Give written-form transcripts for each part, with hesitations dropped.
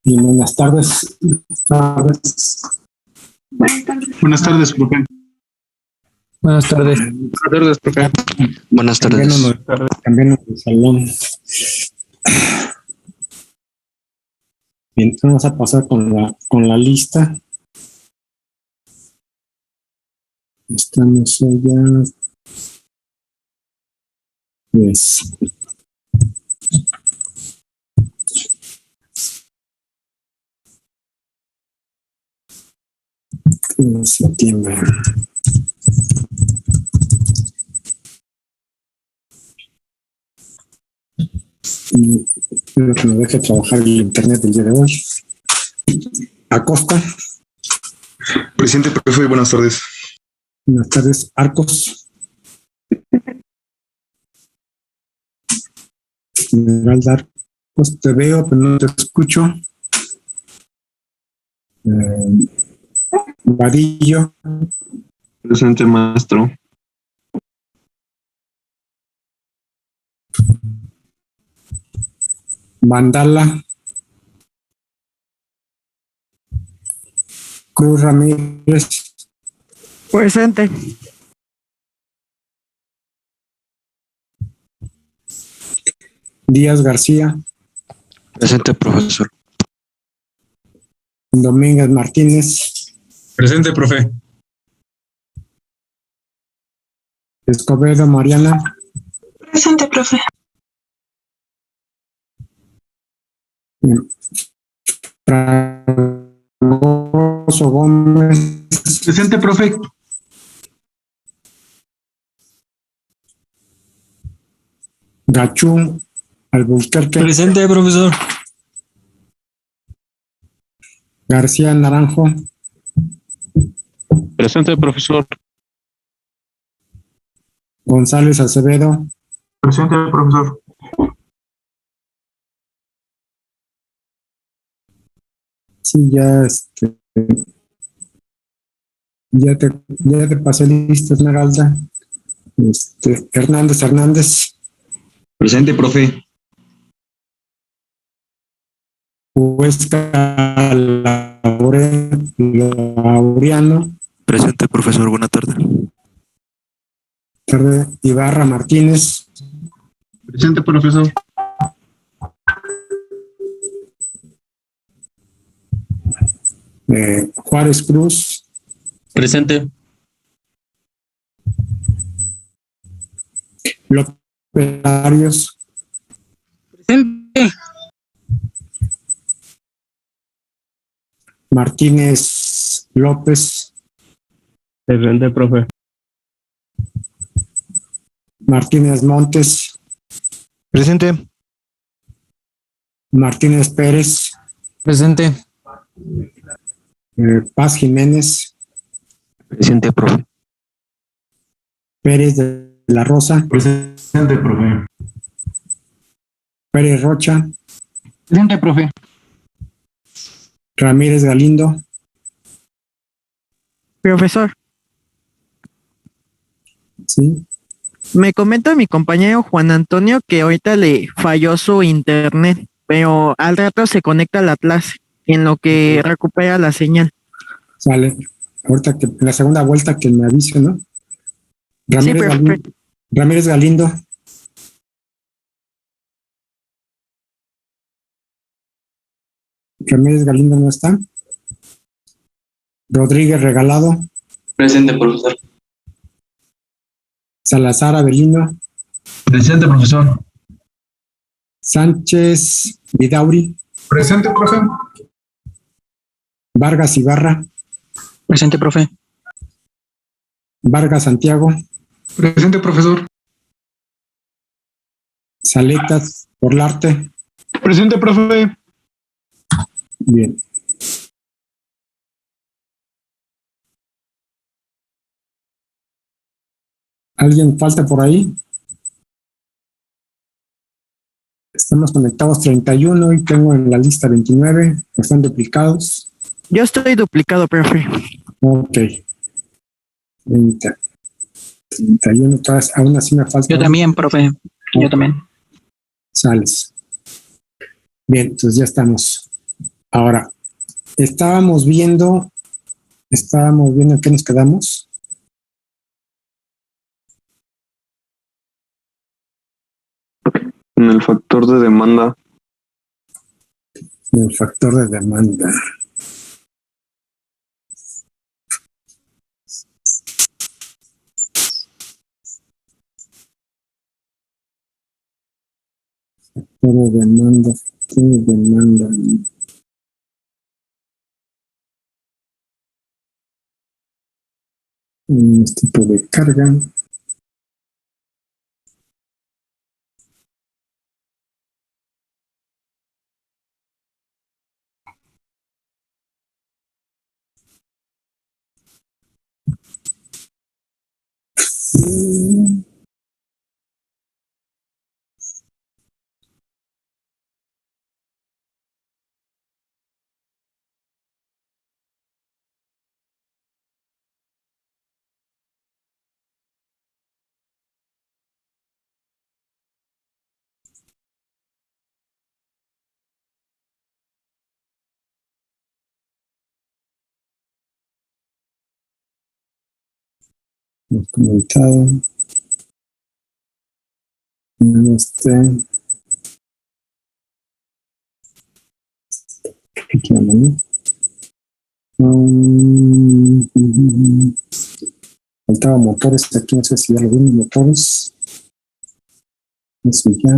Y buenas tardes. Buenas tardes, profe. Buenas tardes. Buenas tardes, profe. Buenas tardes. Cambianos de salón. Bien, vamos a pasar con la lista. Estamos allá. Yes. En septiembre. Espero que nos deje trabajar el internet el día de hoy. Acosta. Presidente, profe, buenas tardes. Buenas tardes. Arcos. Esmeralda Arcos, te veo, pero no te escucho. Vadillo. Presente, maestro. Mandala. Cruz Ramírez. Presente. Díaz García. Presente, profesor. Domínguez Martínez. Presente, profe. Escobedo Mariana. Presente, profe. Fragoso Gómez. Presente, profe. Gachú Albuquerque. Presente, profesor. García Naranjo. Presente, profesor. González Acevedo. Presente, profesor. Sí, ya te pasé lista, Esmeralda. Hernández. Presente, profe. Huesca Laureano. Presente, profesor. Buena tarde. Ibarra Martínez. Presente, profesor. Juárez Cruz. Presente. López Arios. Presente. Martínez López. Presente, profe. Martínez Montes. Presente. Martínez Pérez. Presente. Paz Jiménez. Presente, profe. Pérez de la Rosa. Presente, profe. Pérez Rocha. Presente, profe. Ramírez Galindo. Profesor, Sí. me comenta mi compañero Juan Antonio que ahorita le falló su internet, pero al rato se conecta a la clase, en lo que recupera la señal. Sale. Ahorita que la segunda vuelta que me avise, ¿no? Sí, perfecto. Ramírez Galindo. Ramírez Galindo no está. Rodríguez Regalado. Presente, profesor. Salazar Avelino. Presente, profesor. Sánchez Vidauri. Presente, profe. Vargas Ibarra. Presente, profe. Vargas Santiago. Presente, profesor. Saletas Orlarte. Presente, profe. Bien. ¿Alguien falta por ahí? Estamos conectados 31 y tengo en la lista 29. Están duplicados. Yo estoy duplicado, profe. Ok. 30. 31. Todas, aún así me falta. Yo también, profe. Yo también. Sales. Bien, entonces ya estamos. Ahora, estábamos viendo en qué nos quedamos. En el factor de demanda. En el factor de demanda. Factor de demanda. Factor de demanda. Tipo de carga. Documentado. Aquí anda, ¿no? Faltaba motores, aquí no sé si ya lo vimos, motores. Eso ya.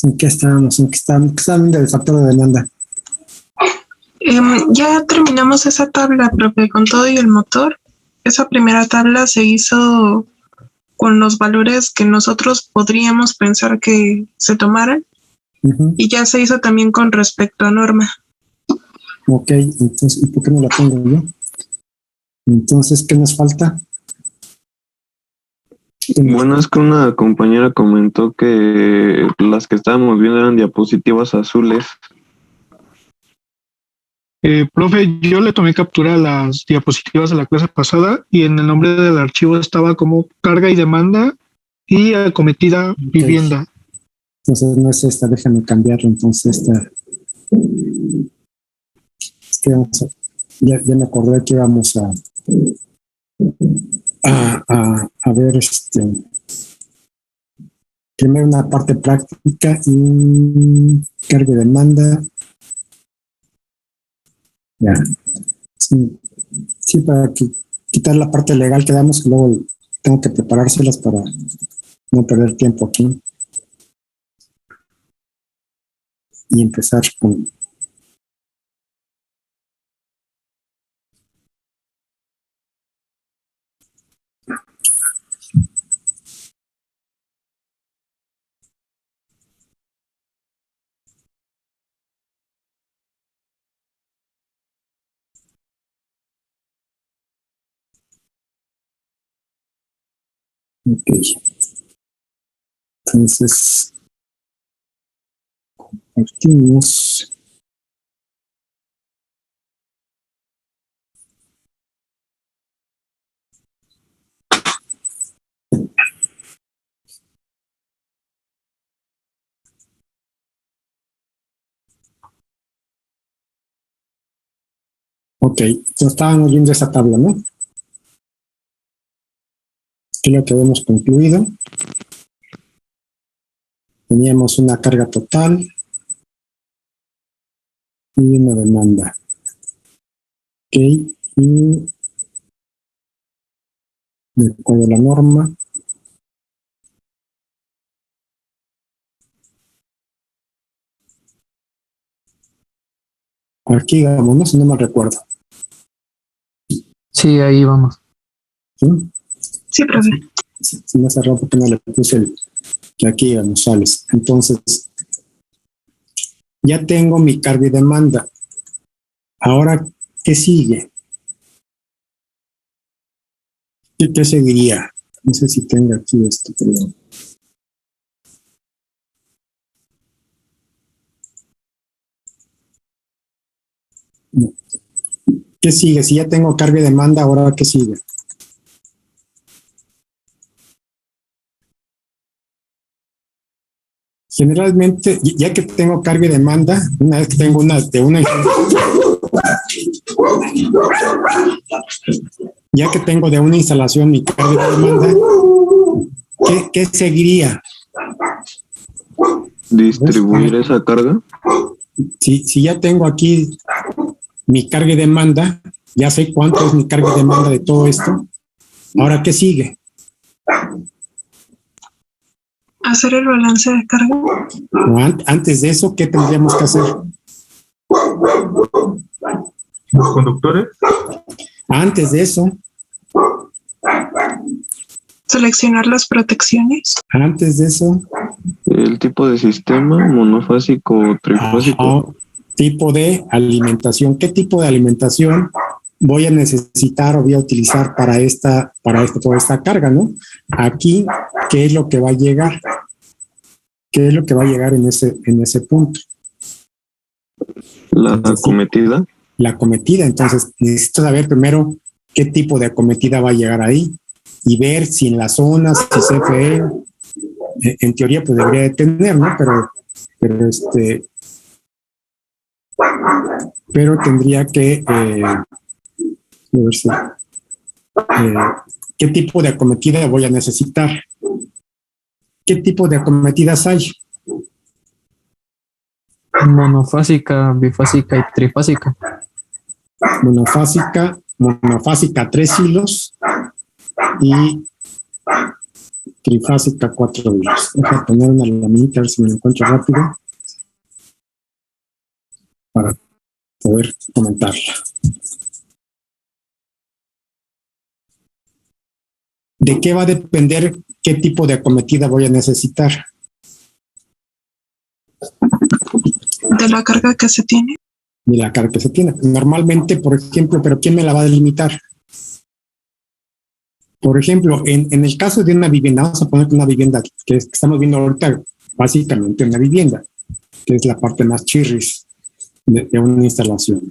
¿En qué estábamos? ¿En qué estábamos viendo el factor de demanda? Ya terminamos esa tabla, profe, con todo y el motor. Esa primera tabla se hizo con los valores que nosotros podríamos pensar que se tomaran y ya se hizo también con respecto a norma. Ok, entonces, ¿y por qué no la pongo yo? Entonces, ¿qué nos falta? Bueno, es que una compañera comentó que las que estábamos viendo eran diapositivas azules. Profe, yo le tomé captura a las diapositivas de la clase pasada y en el nombre del archivo estaba como carga y demanda y acometida vivienda. Entonces no es esta, déjame cambiarlo. Entonces esta. Es que ya me acordé que íbamos a ver primero una parte práctica y carga y demanda. Ya. Sí, para quitar la parte legal que damos, que luego tengo que preparárselas para no perder tiempo aquí. Y empezar con... Ok. Entonces, compartimos. Ok, entonces estábamos viendo esa tabla, ¿no? ¿Qué es lo que hemos concluido? Teníamos una carga total y una demanda. Ok, y de acuerdo a la norma, aquí vamos, ¿no? Si no me recuerdo. Sí, ahí vamos. ¿Sí? Sí, profe. Si me cerró porque no le puse que aquí vamos, sales. Entonces, ya tengo mi carga y demanda. Ahora, ¿qué sigue? ¿Qué seguiría? No sé si tengo aquí esto, pero... ¿Qué sigue? Si ya tengo carga y demanda, ¿ahora qué sigue? Generalmente, ya que tengo carga y demanda, una vez que tengo ya que tengo de una instalación mi carga y demanda, ¿qué seguiría? Distribuir esa carga. Si ya tengo aquí mi carga y demanda, ya sé cuánto es mi carga y demanda de todo esto. Ahora, ¿qué sigue? Hacer el balance de carga. Antes de eso, ¿qué tendríamos que hacer? Los conductores. Antes de eso, Seleccionar las protecciones. antes de eso, El tipo de sistema, monofásico o trifásico. tipo de alimentación. ¿Qué tipo de alimentación voy a necesitar o voy a utilizar para toda esta carga, ¿no? Aquí, ¿qué es lo que va a llegar? ¿Qué es lo que va a llegar en ese punto? La acometida. La acometida. Entonces, necesito saber primero qué tipo de acometida va a llegar ahí y ver si en las zonas, si CFE, en teoría, pues debería de tener, ¿no? Pero tendría que ver si, qué tipo de acometida voy a necesitar. ¿Qué tipo de acometidas hay? Monofásica, bifásica y trifásica. Monofásica 3 hilos y trifásica 4 hilos. Deja poner una laminita a ver si me lo encuentro rápido para poder comentarla. ¿De qué va a depender qué tipo de acometida voy a necesitar? De la carga que se tiene. De la carga que se tiene. Normalmente, por ejemplo, ¿pero quién me la va a delimitar? Por ejemplo, en el caso de una vivienda, vamos a poner una vivienda que estamos viendo ahorita, básicamente una vivienda, que es la parte más chirris de una instalación.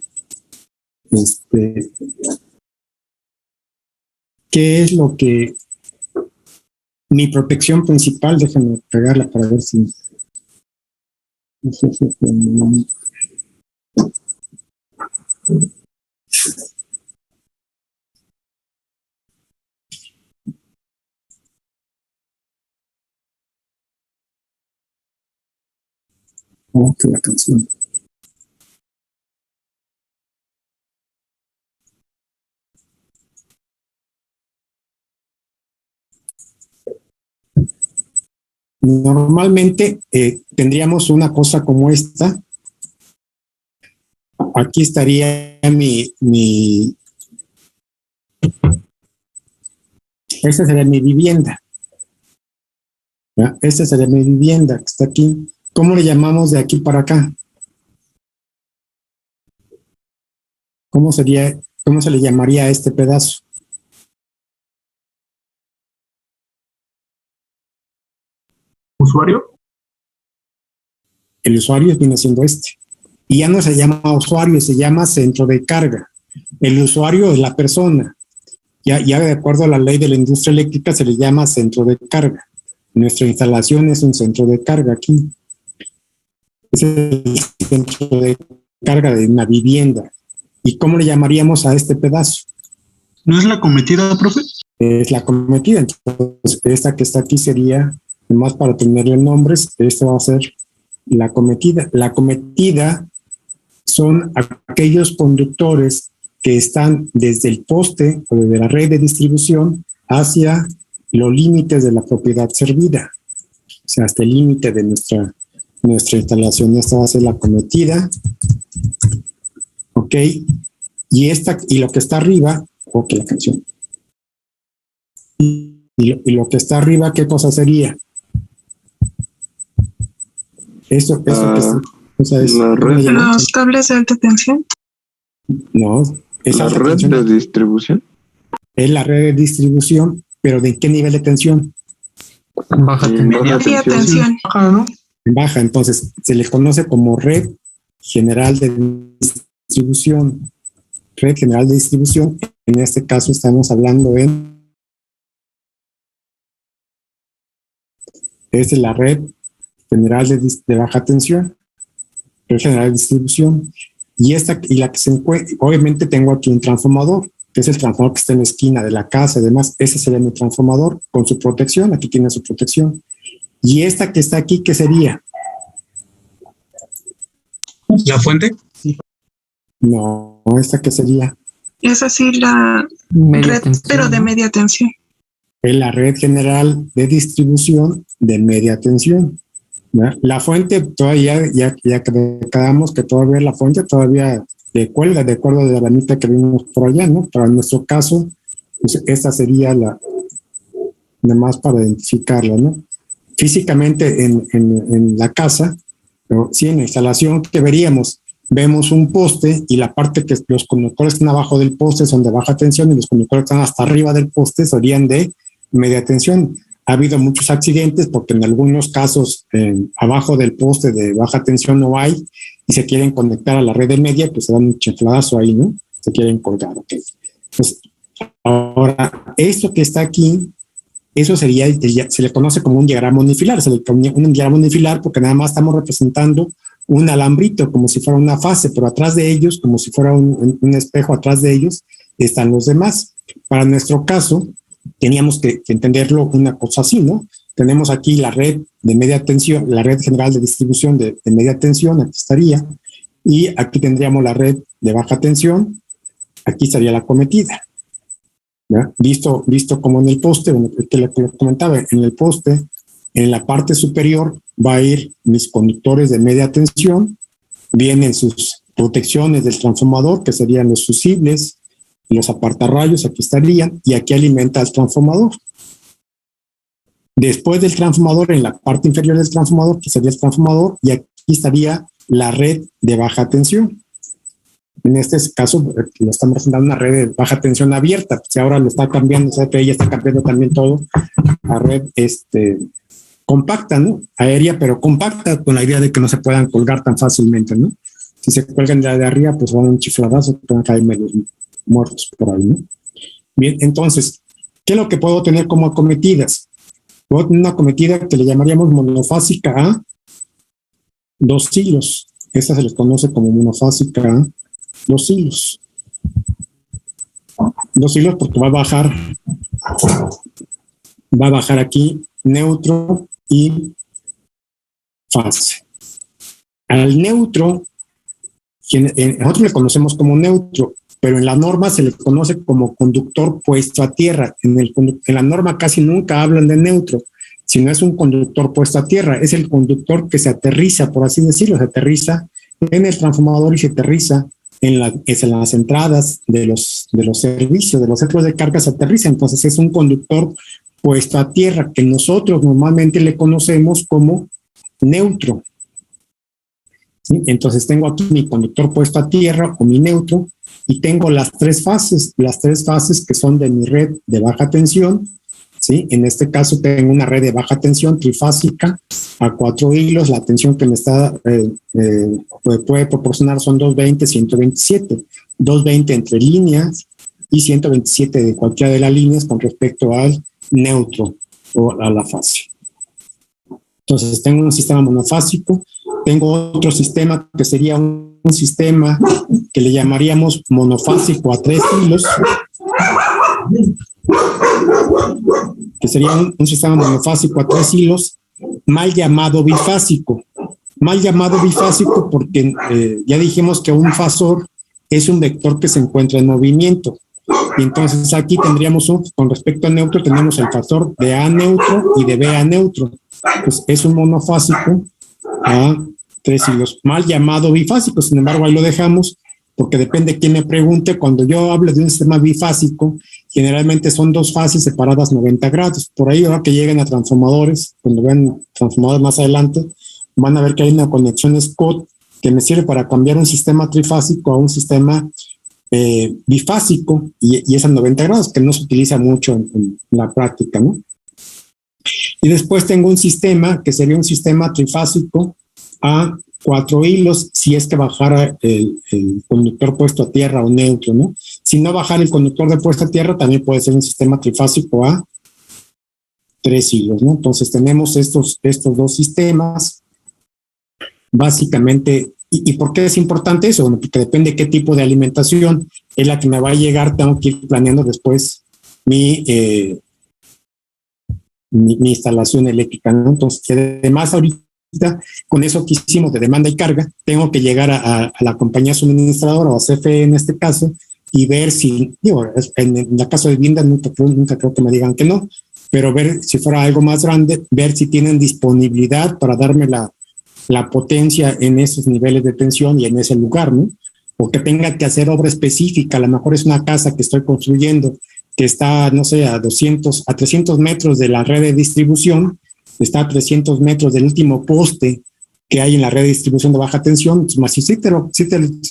¿Qué es lo que mi protección principal? Déjenme pegarla para ver si. Que la canción. Normalmente tendríamos una cosa como esta. Aquí estaría esta sería mi vivienda. ¿Ya? Esta sería mi vivienda que está aquí. ¿Cómo le llamamos de aquí para acá? ¿Cómo se le llamaría a este pedazo? ¿Usuario? El usuario viene siendo este. Y ya no se llama usuario, se llama centro de carga. El usuario es la persona. Ya de acuerdo a la ley de la industria eléctrica se le llama centro de carga. Nuestra instalación es un centro de carga aquí. Es el centro de carga de una vivienda. ¿Y cómo le llamaríamos a este pedazo? ¿No es la acometida, profe? Es la acometida. Entonces, esta que está aquí sería, nomás para tenerle nombres, esta va a ser la acometida. La acometida son aquellos conductores que están desde el poste o desde la red de distribución hacia los límites de la propiedad servida. O sea, hasta el límite de nuestra instalación. Esta va a ser la acometida. Ok. Y lo que está arriba, ok, la canción. Y lo que está arriba, ¿qué cosa sería? Eso es la red. Los cables de alta tensión. No, esa La red de distribución. Es la red de distribución, pero ¿de qué nivel de tensión? Baja tensión. Media tensión. Ajá, ¿no? Baja, entonces se le conoce como red general de distribución, red general de distribución. En este caso estamos hablando es la red general de baja tensión, red general de distribución. Y la que se encuentra, obviamente tengo aquí un transformador, que es el transformador que está en la esquina de la casa y demás. Ese sería mi transformador con su protección. Aquí tiene su protección. Y esta que está aquí, ¿qué sería? ¿La fuente? No, esta que sería. Es así la Media red, tensión, pero de ¿no? media tensión. Es la red general de distribución de media tensión. ¿Verdad? La fuente todavía, ya quedamos que todavía la fuente todavía le cuelga de acuerdo a la ramita que vimos por allá, ¿no? Pero en nuestro caso, pues esta sería nada más para identificarla, ¿no? Físicamente en la casa, pero sí en la instalación que veríamos, vemos un poste y la parte que los conductores que están abajo del poste son de baja tensión y los conductores que están hasta arriba del poste serían de media tensión. Ha habido muchos accidentes porque en algunos casos abajo del poste de baja tensión no hay y se quieren conectar a la red de media, pues se dan un chifladazo ahí, ¿no? Se quieren colgar, ok. Pues ahora, esto que está aquí, eso sería, se le conoce como un diagrama unifilar, un diagrama unifilar porque nada más estamos representando un alambrito como si fuera una fase, pero atrás de ellos, como si fuera un espejo atrás de ellos, están los demás. Para nuestro caso, teníamos que entenderlo una cosa así, ¿no? Tenemos aquí la red de media tensión, la red general de distribución de media tensión, aquí estaría, y aquí tendríamos la red de baja tensión, aquí estaría la cometida. ¿Ya? Visto como en el poste, que lo comentaba, en el poste, en la parte superior va a ir mis conductores de media tensión, vienen sus protecciones del transformador, que serían los fusibles, los apartarrayos, aquí estarían, y aquí alimenta el transformador. Después del transformador, en la parte inferior del transformador, que sería el transformador, y aquí estaría la red de baja tensión. En este caso, lo estamos presentando una red de baja tensión abierta. Si ahora lo está cambiando, o sea que ella está cambiando también todo a red compacta, ¿no? Aérea, pero compacta, con la idea de que no se puedan colgar tan fácilmente, ¿no? Si se cuelgan de arriba, pues van a un chifladazo, pueden caer medio muertos por ahí, ¿no? Bien, entonces, ¿qué es lo que puedo tener como acometidas? Puedo tener una acometida que le llamaríamos monofásica a 2 hilos. Esta se les conoce como monofásica a 2 hilos. 2 hilos porque va a bajar aquí neutro y fase. Al neutro, nosotros le conocemos como neutro, pero en la norma se le conoce como conductor puesto a tierra. En la norma casi nunca hablan de neutro, sino es un conductor puesto a tierra. Es el conductor que se aterriza, por así decirlo, se aterriza en el transformador y se aterriza en las entradas de los servicios, de los centros de carga se aterriza. Entonces es un conductor puesto a tierra que nosotros normalmente le conocemos como neutro. ¿Sí? Entonces tengo aquí mi conductor puesto a tierra o mi neutro y tengo las tres fases que son de mi red de baja tensión. ¿Sí? En este caso tengo una red de baja tensión trifásica a 4 hilos. La tensión que me está puede proporcionar son 220, 127. 220 entre líneas y 127 de cualquiera de las líneas con respecto al neutro o a la fase. Entonces tengo un sistema monofásico. Tengo otro sistema que sería un sistema que le llamaríamos monofásico a 3 hilos, que sería un sistema monofásico a 3 hilos, mal llamado bifásico. Mal llamado bifásico porque ya dijimos que un fasor es un vector que se encuentra en movimiento. Y entonces aquí tendríamos con respecto a neutro, tenemos el fasor de A neutro y de B a neutro. Pues es un monofásico a 3 hilos, mal llamado bifásico. Sin embargo, ahí lo dejamos porque depende de quién me pregunte. Cuando yo hablo de un sistema bifásico, generalmente son 2 fases separadas 90 grados. Por ahí, ahora que lleguen a transformadores, cuando vean transformadores más adelante, van a ver que hay una conexión Scott que me sirve para cambiar un sistema trifásico a un sistema bifásico y es a 90 grados, que no se utiliza mucho en la práctica, ¿no? Y después tengo un sistema que sería un sistema trifásico a 4 hilos si es que bajara el conductor puesto a tierra o neutro, ¿no? Si no bajara el conductor de puesta a tierra, también puede ser un sistema trifásico a 3 hilos, ¿no? Entonces tenemos estos dos sistemas. Básicamente, ¿y por qué es importante eso? Bueno, porque depende de qué tipo de alimentación es la que me va a llegar, tengo que ir planeando después mi instalación eléctrica, ¿no? Entonces, además ahorita, con eso que hicimos de demanda y carga, tengo que llegar a la compañía suministradora o a CFE en este caso y ver si, digo, en la caso de vivienda nunca creo que me digan que no, pero ver si fuera algo más grande, ver si tienen disponibilidad para darme la potencia en esos niveles de tensión y en ese lugar, ¿no? O que tenga que hacer obra específica, a lo mejor es una casa que estoy construyendo que está, no sé, a 300 metros de la red de distribución, está a 300 metros del último poste que hay en la red de distribución de baja tensión. Entonces, más sí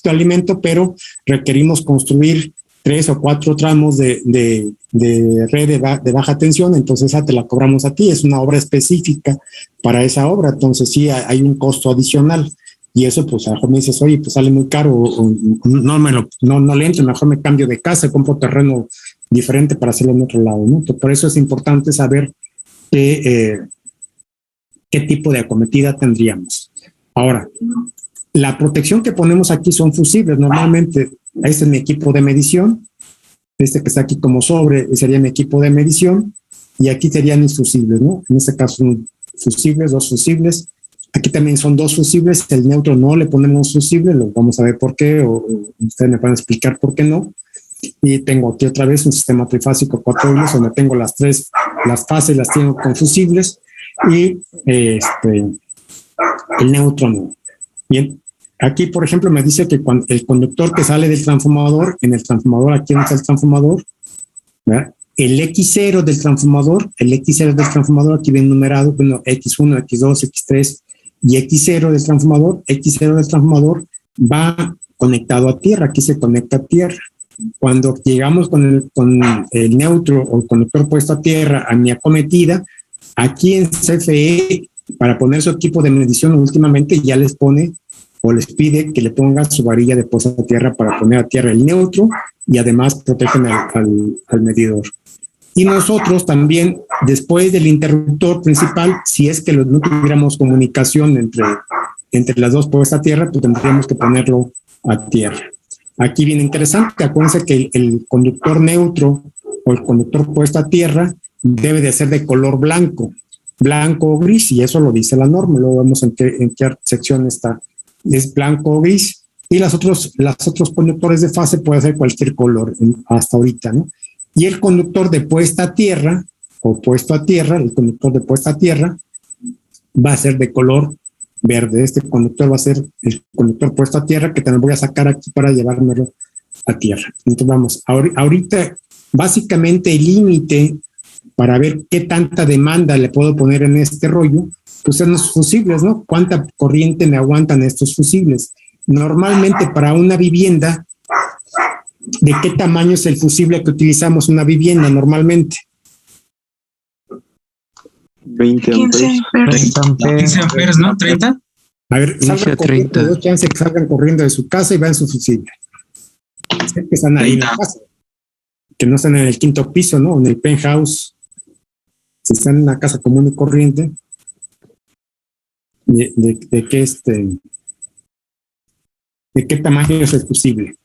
te alimento, pero requerimos construir 3 o 4 tramos de red de baja tensión, entonces esa te la cobramos a ti, es una obra específica para esa obra, entonces sí hay un costo adicional. Y eso, pues, a lo mejor me dices, oye, pues sale muy caro, o no le entro, mejor me cambio de casa, compro terreno diferente para hacerlo en otro lado, ¿no? Entonces, por eso es importante saber qué tipo de acometida tendríamos. Ahora, la protección que ponemos aquí son fusibles. Normalmente, este es mi equipo de medición, este que está aquí como sobre sería mi equipo de medición, y aquí serían mis fusibles, ¿no? En este caso son fusibles, 2 fusibles. Aquí también son 2 fusibles, el neutro no le ponemos fusible, lo vamos a ver por qué, o ustedes me van a explicar por qué no. Y tengo aquí otra vez un sistema trifásico 4 hilos, donde tengo las fases las tengo con fusibles, y el neutro no. Bien, aquí por ejemplo me dice que cuando el conductor que sale del transformador, en el transformador, aquí está el transformador, ¿verdad? El X0 del transformador, aquí viene numerado, bueno, X1, X2, X3 y X0 del transformador va conectado a tierra, aquí se conecta a tierra. Cuando llegamos con el neutro o el conductor puesto a tierra a mi acometida, aquí en CFE, para poner su equipo de medición últimamente ya les pone o les pide que le pongan su varilla de puesta a tierra para poner a tierra el neutro y además protegen al medidor. Y nosotros también, después del interruptor principal, si es que no tuviéramos comunicación entre las dos puestas a tierra, pues tendríamos que ponerlo a tierra. Aquí viene interesante, acuérdense que el conductor neutro o el conductor puesto a tierra debe de ser de color blanco o gris, y eso lo dice la norma. Luego vemos en qué sección está. Es blanco o gris, y los otros conductores de fase puede ser cualquier color hasta ahorita, ¿no? Y el conductor de puesta a tierra o puesto a tierra, el conductor de puesta a tierra va a ser de color verde. Este conductor va a ser el conductor puesto a tierra, que también voy a sacar aquí para llevármelo a tierra. Entonces vamos, ahorita básicamente el límite para ver qué tanta demanda le puedo poner en este rollo, pues son los fusibles, ¿no? ¿Cuánta corriente me aguantan estos fusibles? Normalmente para una vivienda, ¿de qué tamaño es el fusible que utilizamos una vivienda normalmente? 20 15 amperes. amperes. 15 amperes, ¿no? 30. A ver, salgan 30. dos chances que salgan corriendo de su casa y vean su fusible. Sé que están ahí en la casa, que no están en el 5º piso, ¿no? En el penthouse. Si están en una casa común y corriente, de qué tamaño es el fusible.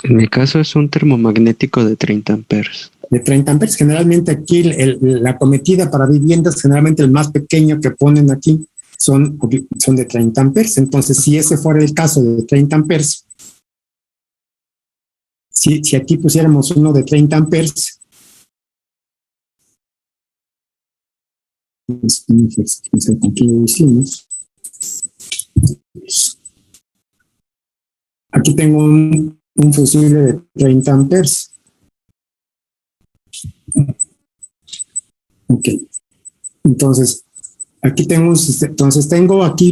En mi caso es un termomagnético de 30 amperes. De 30 amperes. Generalmente aquí la acometida para viviendas, generalmente el más pequeño que ponen aquí son de 30 amperes. Entonces, si ese fuera el caso de 30 amperes, si aquí pusiéramos uno de 30 amperes, no sé con qué lo hicimos. Aquí tengo un fusible de 30 amperes. Ok. Entonces,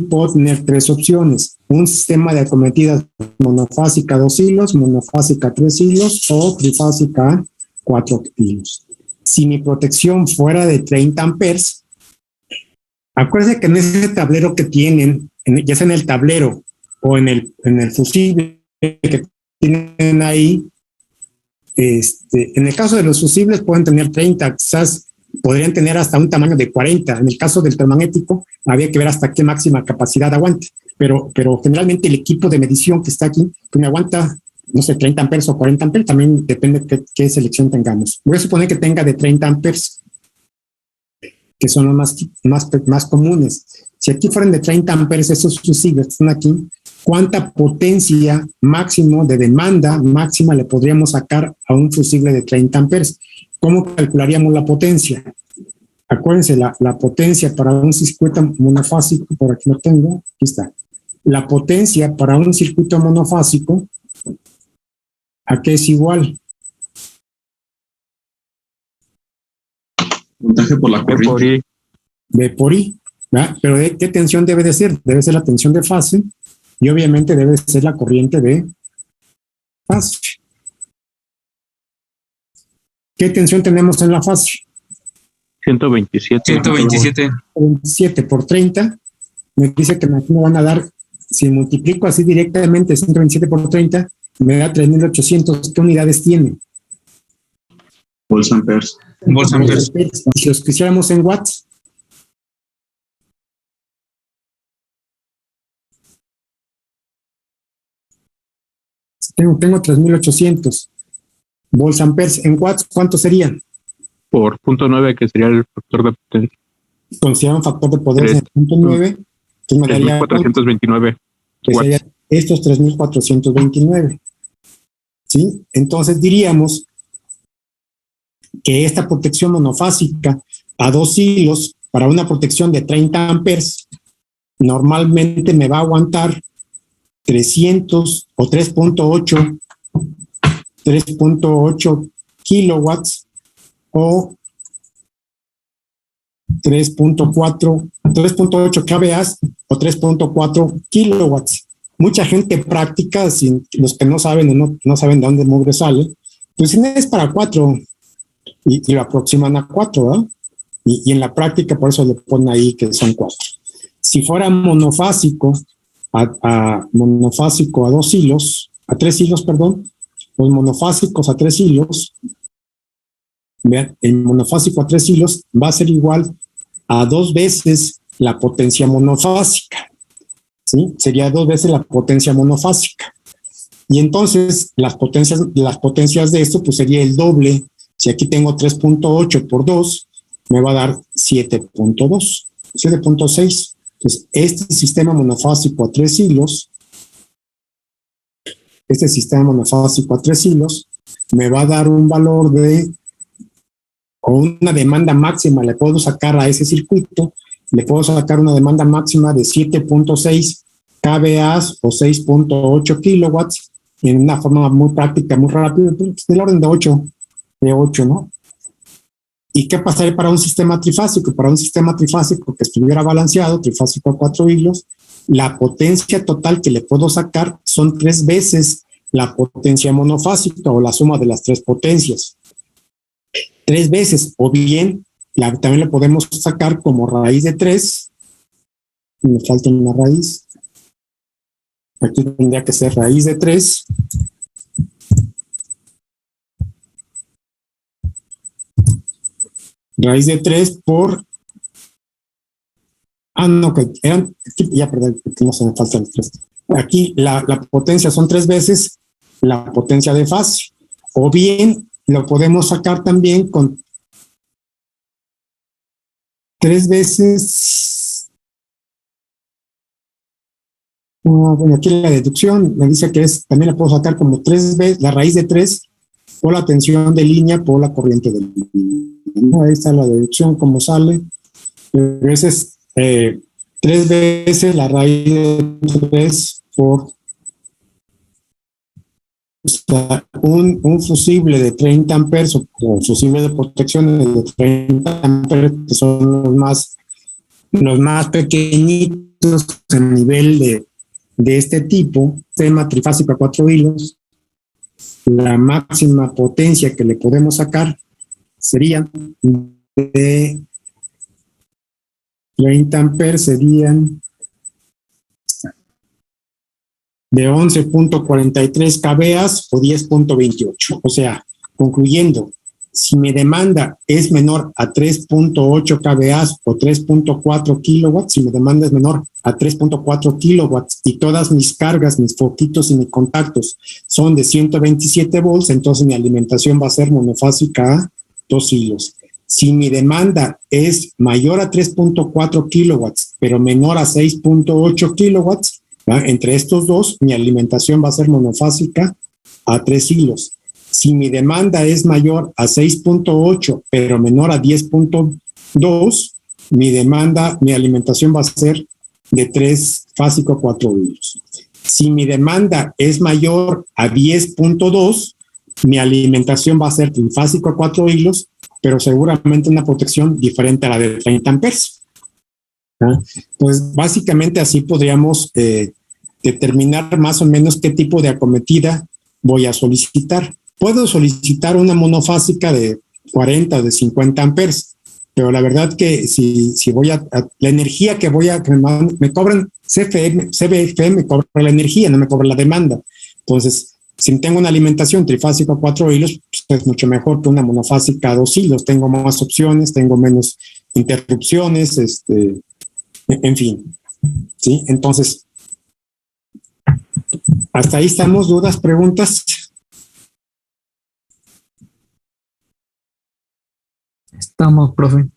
puedo tener 3 opciones. Un sistema de acometidas monofásica 2 hilos, monofásica 3 hilos o trifásica 4 hilos. Si mi protección fuera de 30 amperes, Acuérdense que en ese tablero que tienen, ya sea en el tablero o en el fusible que tienen ahí, en el caso de los fusibles pueden tener 30, quizás podrían tener hasta un tamaño de 40. En el caso del termomagnético había que ver hasta qué máxima capacidad aguanta, pero generalmente el equipo de medición que está aquí pues me aguanta, no sé, 30 amperes o 40 amperes, también depende de qué selección tengamos. Voy a suponer que tenga de 30 amperes, que son los más comunes. Si aquí fueran de 30 amperes esos fusibles que están aquí, ¿cuánta potencia máximo de demanda máxima le podríamos sacar a un fusible de 30 amperes? ¿Cómo calcularíamos la potencia? Acuérdense, la potencia para un circuito monofásico, por aquí lo tengo, aquí está. La potencia para un circuito monofásico, ¿a qué es igual? Voltaje por la corriente. B por I, ¿verdad? Pero ¿de qué tensión debe de ser? Debe ser la tensión de fase y obviamente debe ser la corriente de fase. ¿Qué tensión tenemos en la fase? 127. 27 por 30. Me dice que aquí me van a dar, si multiplico así directamente 127 por 30, me da 3.800. ¿Qué unidades tiene? Volts-amperes. Y si los quisiéramos en watts, tengo 3.800 volts-amperes. En watts, ¿cuántos serían? Por 0.9, que sería el factor de potencia. Considera un factor de potencia de 0.9, entonces me daría 3.429. que serían estos 3.429. ¿Sí? Entonces diríamos que esta protección monofásica a 2 hilos para una protección de 30 amperes normalmente me va a aguantar 300 o 3.8 kilowatts o 3.8 kVA o 3.4 kilowatts. Mucha gente práctica, los que no saben o no saben de dónde mugre sale, pues es para 4 y lo aproximan a 4, ¿verdad? Y en la práctica por eso le ponen ahí que son 4. Si fuera monofásico monofásico a 2 hilos, a 3 hilos, perdón, los monofásicos a 3 hilos, vean, el monofásico a 3 hilos va a ser igual a 2 veces la potencia monofásica, ¿sí? Sería 2 veces la potencia monofásica. Y entonces las potencias de esto pues sería el doble. Si aquí tengo 3.8 por 2, me va a dar 7.2, 7.6. Entonces, este sistema monofásico a 3 hilos, me va a dar un valor o una demanda máxima, le puedo sacar a ese circuito, le puedo sacar una demanda máxima de 7.6 kVA o 6.8 kilowatts en una forma muy práctica, muy rápida, pues del orden de 8, ¿no? ¿Y qué pasaría para un sistema trifásico? Para un sistema trifásico que estuviera balanceado, trifásico a 4 hilos, la potencia total que le puedo sacar son 3 veces la potencia monofásica o la suma de las 3 potencias. 3 veces, o bien también le podemos sacar como raíz de 3. Me falta una raíz. Aquí tendría que ser raíz de 3. Raíz de 3 por... no, que eran... Ya, perdón, que no se me falta el 3. Aquí la potencia son 3 veces la potencia de fase. O bien lo podemos sacar también con 3 veces... bueno, aquí la deducción me dice que también la puedo sacar como 3 veces la raíz de 3 por la tensión de línea por la corriente de línea. Ahí está la deducción, como sale. Pero ese es 3 veces la raíz de 3 por... O sea, un fusible de 30 amperes o fusible de protección de 30 amperes, que son los más pequeñitos en nivel de este tipo, sistema trifásico a 4 hilos, la máxima potencia que le podemos sacar sería de 30 amperes serían de 11.43 kVA o 10.28. O sea, concluyendo, si mi demanda es menor a 3.8 kVA o 3.4 kilowatts, si mi demanda es menor a 3.4 kilowatts y todas mis cargas, mis foquitos y mis contactos son de 127 volts, entonces mi alimentación va a ser monofásica a 2 hilos. Si mi demanda es mayor a 3.4 kilowatts, pero menor a 6.8 kilowatts, ¿verdad? Entre estos dos, mi alimentación va a ser monofásica a 3 hilos. Si mi demanda es mayor a 6.8, pero menor a 10.2, mi alimentación va a ser de 3 fásico a 4 hilos. Si mi demanda es mayor a 10.2, mi alimentación va a ser trifásico a 4 hilos, pero seguramente una protección diferente a la de 30 amperes. Pues básicamente así podríamos determinar más o menos qué tipo de acometida voy a solicitar. Puedo solicitar una monofásica de 40 o de 50 amperes, pero la verdad que si voy a la energía que me cobran CFE me cobra la energía, no me cobra la demanda. Entonces, si tengo una alimentación trifásica a 4 hilos, pues es mucho mejor que una monofásica a 2 hilos. Tengo más opciones, tengo menos interrupciones, en fin. ¿Sí? Entonces, hasta ahí estamos. ¿Dudas, preguntas? Estamos, profe.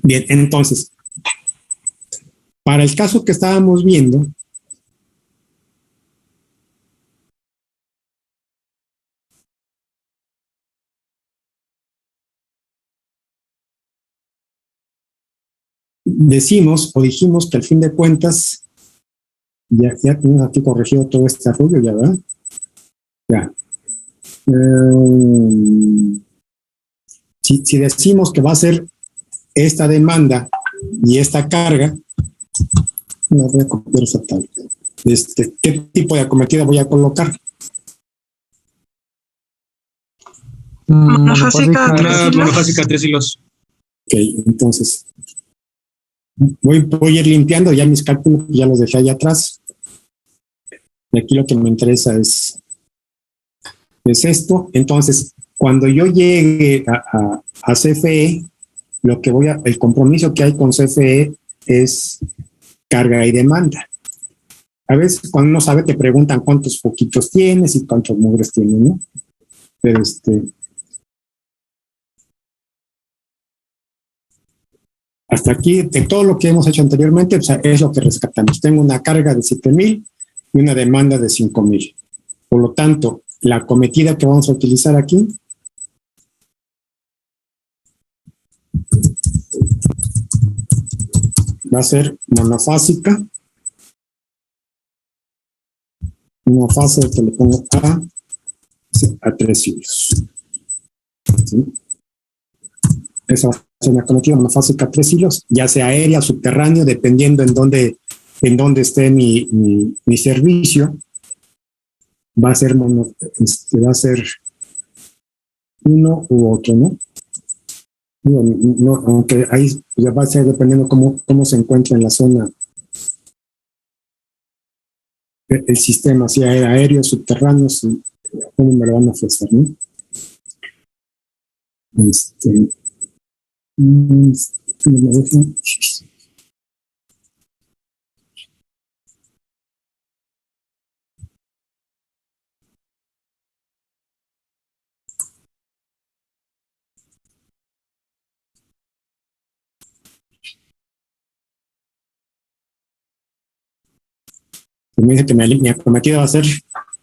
Bien, entonces, para el caso que estábamos viendo, dijimos que al fin de cuentas, ya tenemos aquí corregido todo este rollo, ya, ¿verdad? Ya. Si decimos que va a ser esta demanda y esta carga, no voy a copiar esa tabla. ¿Qué tipo de acometida voy a colocar? Monofásica Una monofásica 3 hilos. Ok, entonces voy a ir limpiando ya mis cálculos, ya los dejé allá atrás. Y aquí lo que me interesa es esto. Entonces, cuando yo llegue a CFE, el compromiso que hay con CFE es carga y demanda. A veces cuando uno sabe te preguntan cuántos foquitos tienes y cuántos mugres tienes, ¿no? Pero hasta aquí, de todo lo que hemos hecho anteriormente, o sea, es lo que rescatamos. Tengo una carga de 7,000 y una demanda de 5,000. Por lo tanto, la acometida que vamos a utilizar aquí va a ser monofásica. Una fase que le pongo a 3 hilos. ¿Sí? Esa va a ser una acometida monofásica a 3 hilos, ya sea aérea o subterráneo, dependiendo en dónde esté mi servicio. Va a ser va a ser uno u otro, ¿no? No, aunque ahí ya va a ser dependiendo cómo se encuentra en la zona el sistema, si aéreo, subterráneo, cómo me lo van a ofrecer, ¿no? Me dice que mi acometida va a ser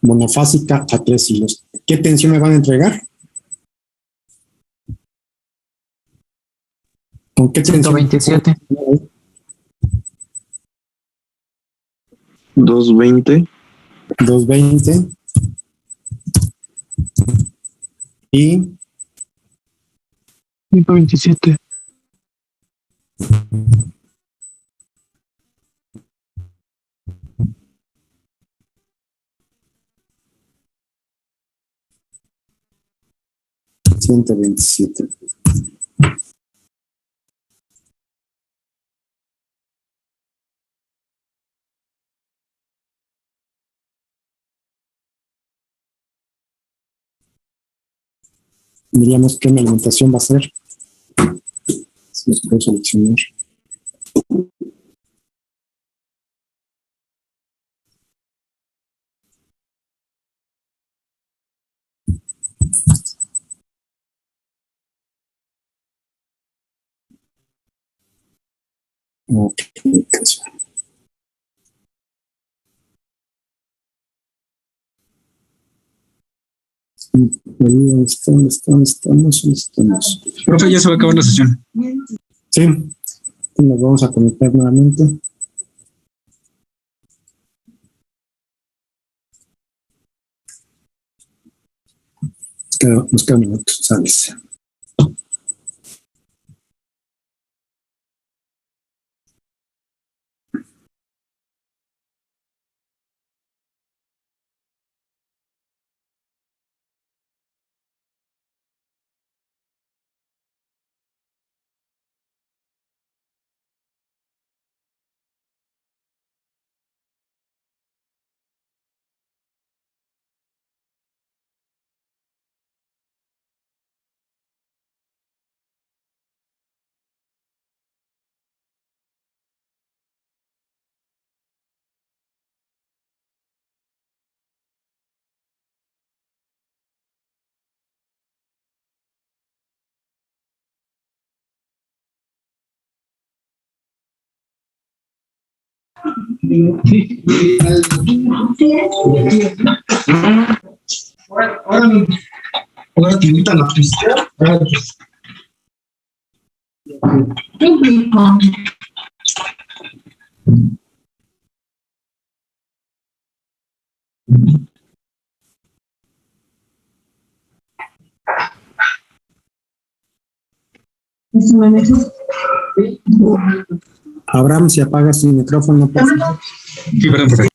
monofásica a 3 hilos. ¿Qué tensión me van a entregar? ¿Con qué tensión? 127. 220. 220. Y 127. $127. Diríamos que mi alimentación va a ser, si los puedo seleccionar. Ok, ahí estamos. Profe, ya se va a acabar la sesión. Sí, nos vamos a conectar nuevamente. Nos queda un minuto, ¿sabes? Ahora te invitan a pistear. Abraham, si apagas tu micrófono, por favor. Sí, perdón, profe.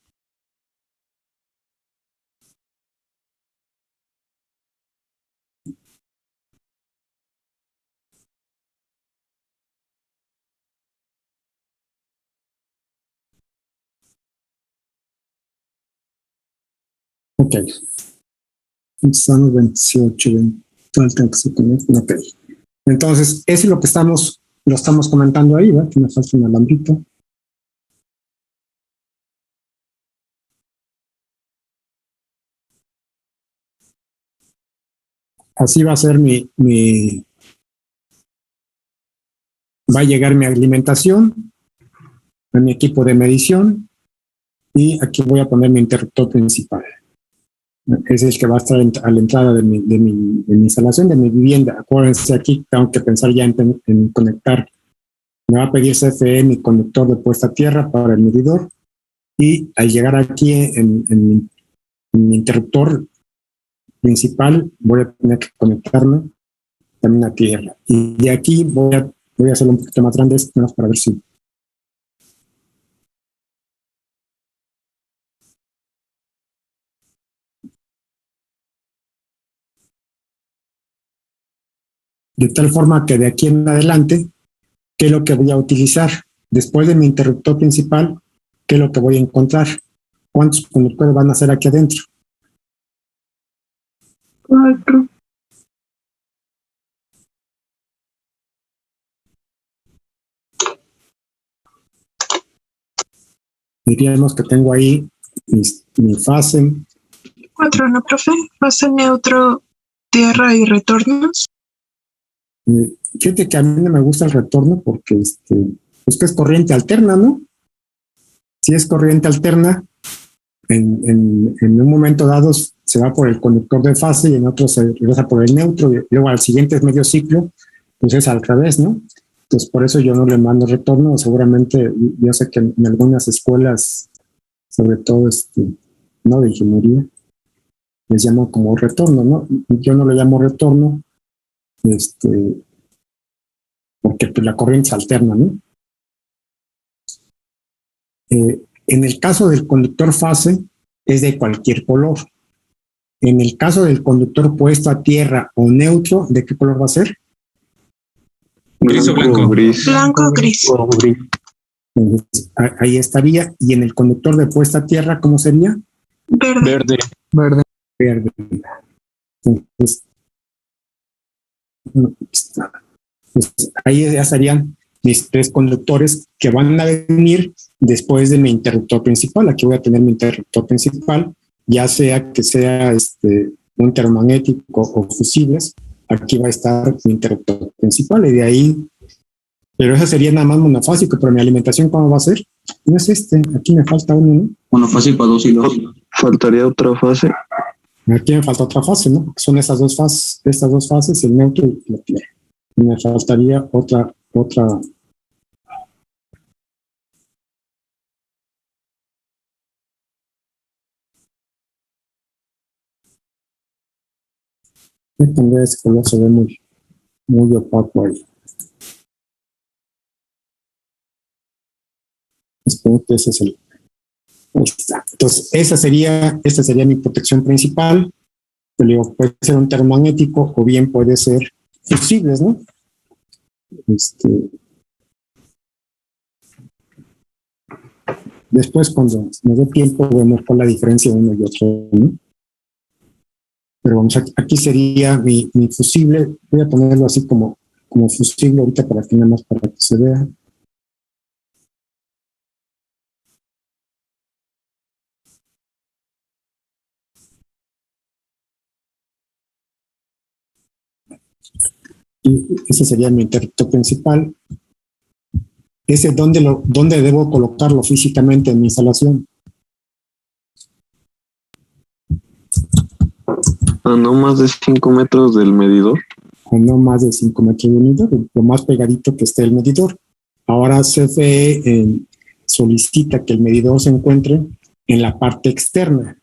Ok. Estamos 28, falta que se conecten. Ok. Entonces, eso es lo que lo estamos comentando ahí, ¿verdad? Que me falta una lampita. Así va a ser va a llegar mi alimentación a mi equipo de medición y aquí voy a poner mi interruptor principal. Es el que va a estar a la entrada de mi instalación, de mi vivienda. Acuérdense, aquí tengo que pensar ya en conectar. Me va a pedir CFE mi conector de puesta a tierra para el medidor y al llegar aquí en mi interruptor principal voy a tener que conectarme también a tierra. Y de aquí voy a hacerlo un poquito más grande para ver si. De tal forma que de aquí en adelante, ¿qué es lo que voy a utilizar? Después de mi interruptor principal, ¿qué es lo que voy a encontrar? ¿Cuántos conductores van a ser aquí adentro? 4. Diríamos que tengo ahí mi fase. 4, ¿no, profe? Fase neutro, tierra y retornos. Fíjate que a mí no me gusta el retorno porque pues que es corriente alterna, ¿no? Si es corriente alterna, en un momento dado se va por el conductor de fase y en otro se regresa por el neutro y luego al siguiente es medio ciclo, pues es al revés, ¿no? Entonces por eso yo no le mando retorno. Seguramente yo sé que en algunas escuelas, sobre todo no de ingeniería, les llaman como retorno, ¿no? Yo no le llamo retorno, porque pues, la corriente se alterna, ¿no? En el caso del conductor fase, es de cualquier color. En el caso del conductor puesto a tierra o neutro, ¿de qué color va a ser? Gris o blanco. Gris. Blanco o gris. Entonces, ahí estaría. Y en el conductor de puesta a tierra, ¿cómo sería? Verde. Verde. Verde. Verde. Entonces, Pues ahí ya serían mis tres conductores que van a venir después de mi interruptor principal. Aquí voy a tener mi interruptor principal, ya sea que sea un termomagnético o fusibles. Aquí va a estar mi interruptor principal y de ahí, pero eso sería nada más monofásico. Pero mi alimentación, ¿cómo va a ser? No es aquí me falta uno, ¿no? Monofásico a 2 hilos. Faltaría otra fase. Aquí me falta otra fase, ¿no? Son estas dos fases, el neutro y la tierra. Y me faltaría otra. Cambiar ese color, se ve muy opaco ahí. Espero que ese es el. Ahí está. Entonces, esta sería mi protección principal. Te digo, puede ser un termomagnético o bien puede ser fusibles, ¿no? Después, cuando nos dé tiempo, vemos cuál es la diferencia de uno y otro, ¿no? Pero vamos, aquí sería mi fusible. Voy a ponerlo así como fusible ahorita para que nada más para que se vea. Y ese sería mi interruptor principal. Ese, ¿dónde debo colocarlo físicamente en mi instalación? A no más de 5 metros del medidor. A no más de 5 metros del medidor, lo más pegadito que esté el medidor. Ahora CFE solicita que el medidor se encuentre en la parte externa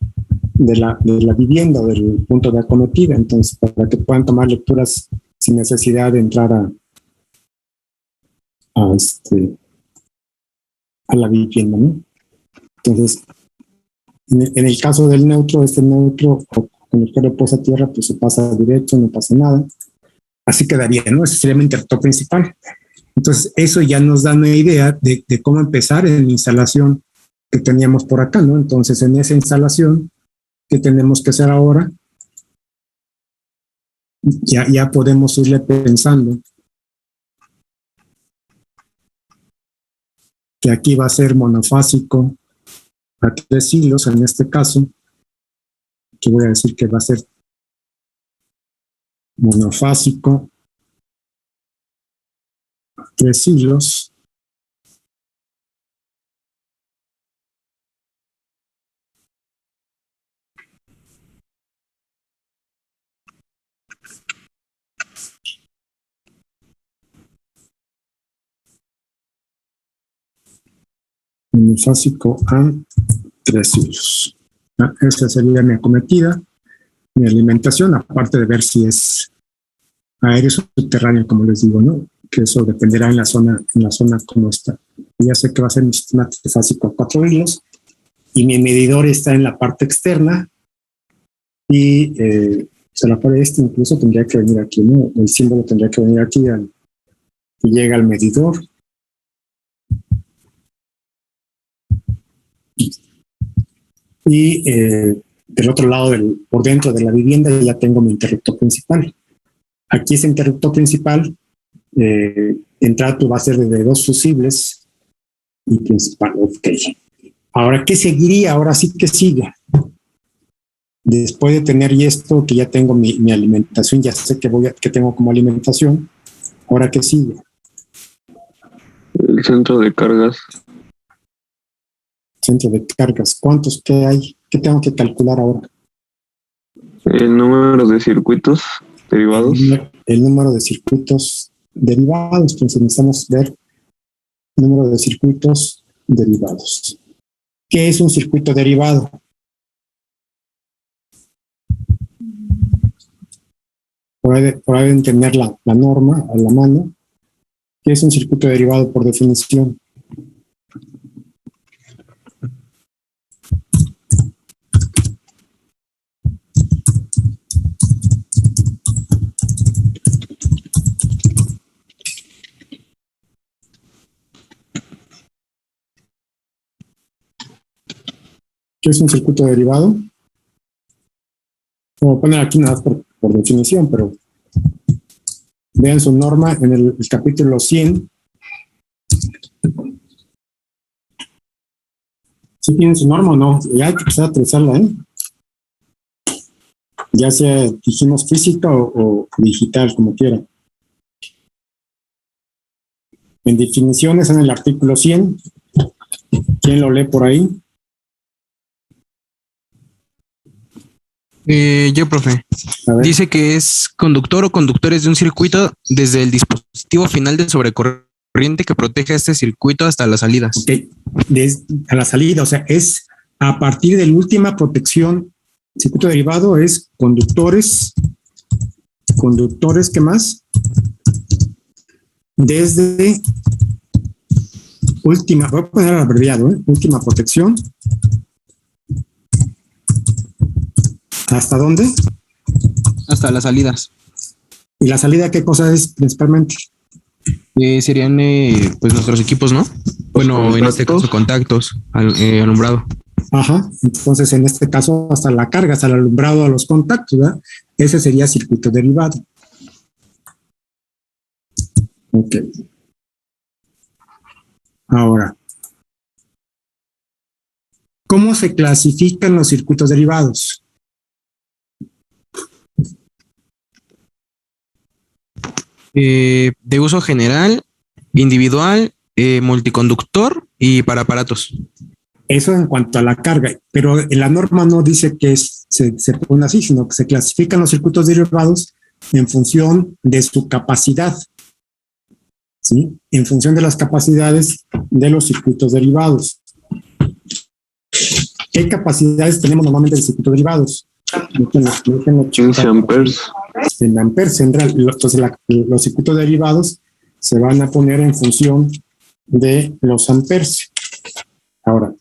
de la vivienda, del punto de acometida, entonces para que puedan tomar lecturas sin necesidad de entrar a la vivienda, ¿no? Entonces, en el caso del neutro, neutro o conductor de posa a tierra, pues se pasa directo, no pasa nada. Así quedaría, ¿no? Ese sería mi interruptor principal. Entonces, eso ya nos da una idea de cómo empezar en la instalación que teníamos por acá, ¿no? Entonces, en esa instalación, ¿qué tenemos que hacer ahora? Ya podemos irle pensando que aquí va a ser monofásico a 3 hilos, en este caso, que voy a decir que va a ser monofásico a 3 hilos. Monofásico a 3 hilos. Esa sería mi acometida, mi alimentación, aparte de ver si es aéreo o subterráneo, como les digo, ¿no? Que eso dependerá en la zona como está. Ya sé que va a ser mi sistema trifásico a 4 hilos y mi medidor está en la parte externa y se la pone incluso tendría que venir aquí, ¿no? El símbolo tendría que venir aquí y llega al medidor. Y del otro lado, por dentro de la vivienda, ya tengo mi interruptor principal. Aquí ese interruptor principal, entrada va a ser de 2 fusibles y principal. Ok. Ahora, ¿qué seguiría? Ahora sí que siga. Después de tener esto, que ya tengo mi alimentación, ya sé que tengo como alimentación, ¿ahora qué sigue? El centro de cargas. Centro de cargas. ¿Cuántos que hay? ¿Qué tengo que calcular ahora? El número de circuitos derivados. El número de circuitos derivados. Entonces necesitamos ver el número de circuitos derivados. ¿Qué es un circuito derivado? Pueden tener la norma a la mano. ¿Qué es un circuito derivado por definición? ¿Qué es un circuito derivado? Voy a poner aquí nada por definición, pero Vean su norma en el capítulo 100. ¿Sí tienen su norma o no? Ya hay que empezar a utilizarla, ¿eh? Ya sea, dijimos, física o digital, como quiera. En definiciones, en el artículo 100. ¿Quién lo lee por ahí? Yo, profe. A ver. Dice que es conductor o conductores de un circuito desde el dispositivo final de sobrecorriente que protege este circuito hasta las salidas. Ok, a la salida, o sea, es a partir de la última protección. Circuito derivado es conductores, ¿qué más? Desde última, voy a poner el abreviado, última protección. ¿Hasta dónde? Hasta las salidas. ¿Y la salida qué cosa es principalmente? Serían pues nuestros equipos, ¿no? Bueno, en este caso contactos, alumbrado. Ajá, entonces en este caso hasta la carga, hasta el alumbrado a los contactos, ¿verdad? Ese sería circuito derivado. Ok. Ahora, ¿cómo se clasifican los circuitos derivados? De uso general, individual, multiconductor y para aparatos. Eso en cuanto a la carga, pero la norma no dice que se pone así, sino que se clasifican los circuitos derivados en función de su capacidad, ¿sí? En función de las capacidades de los circuitos derivados. ¿Qué capacidades tenemos normalmente de circuitos derivados? 15 amperes. En amperes, entonces los circuitos derivados se van a poner en función de los amperes. Ahora,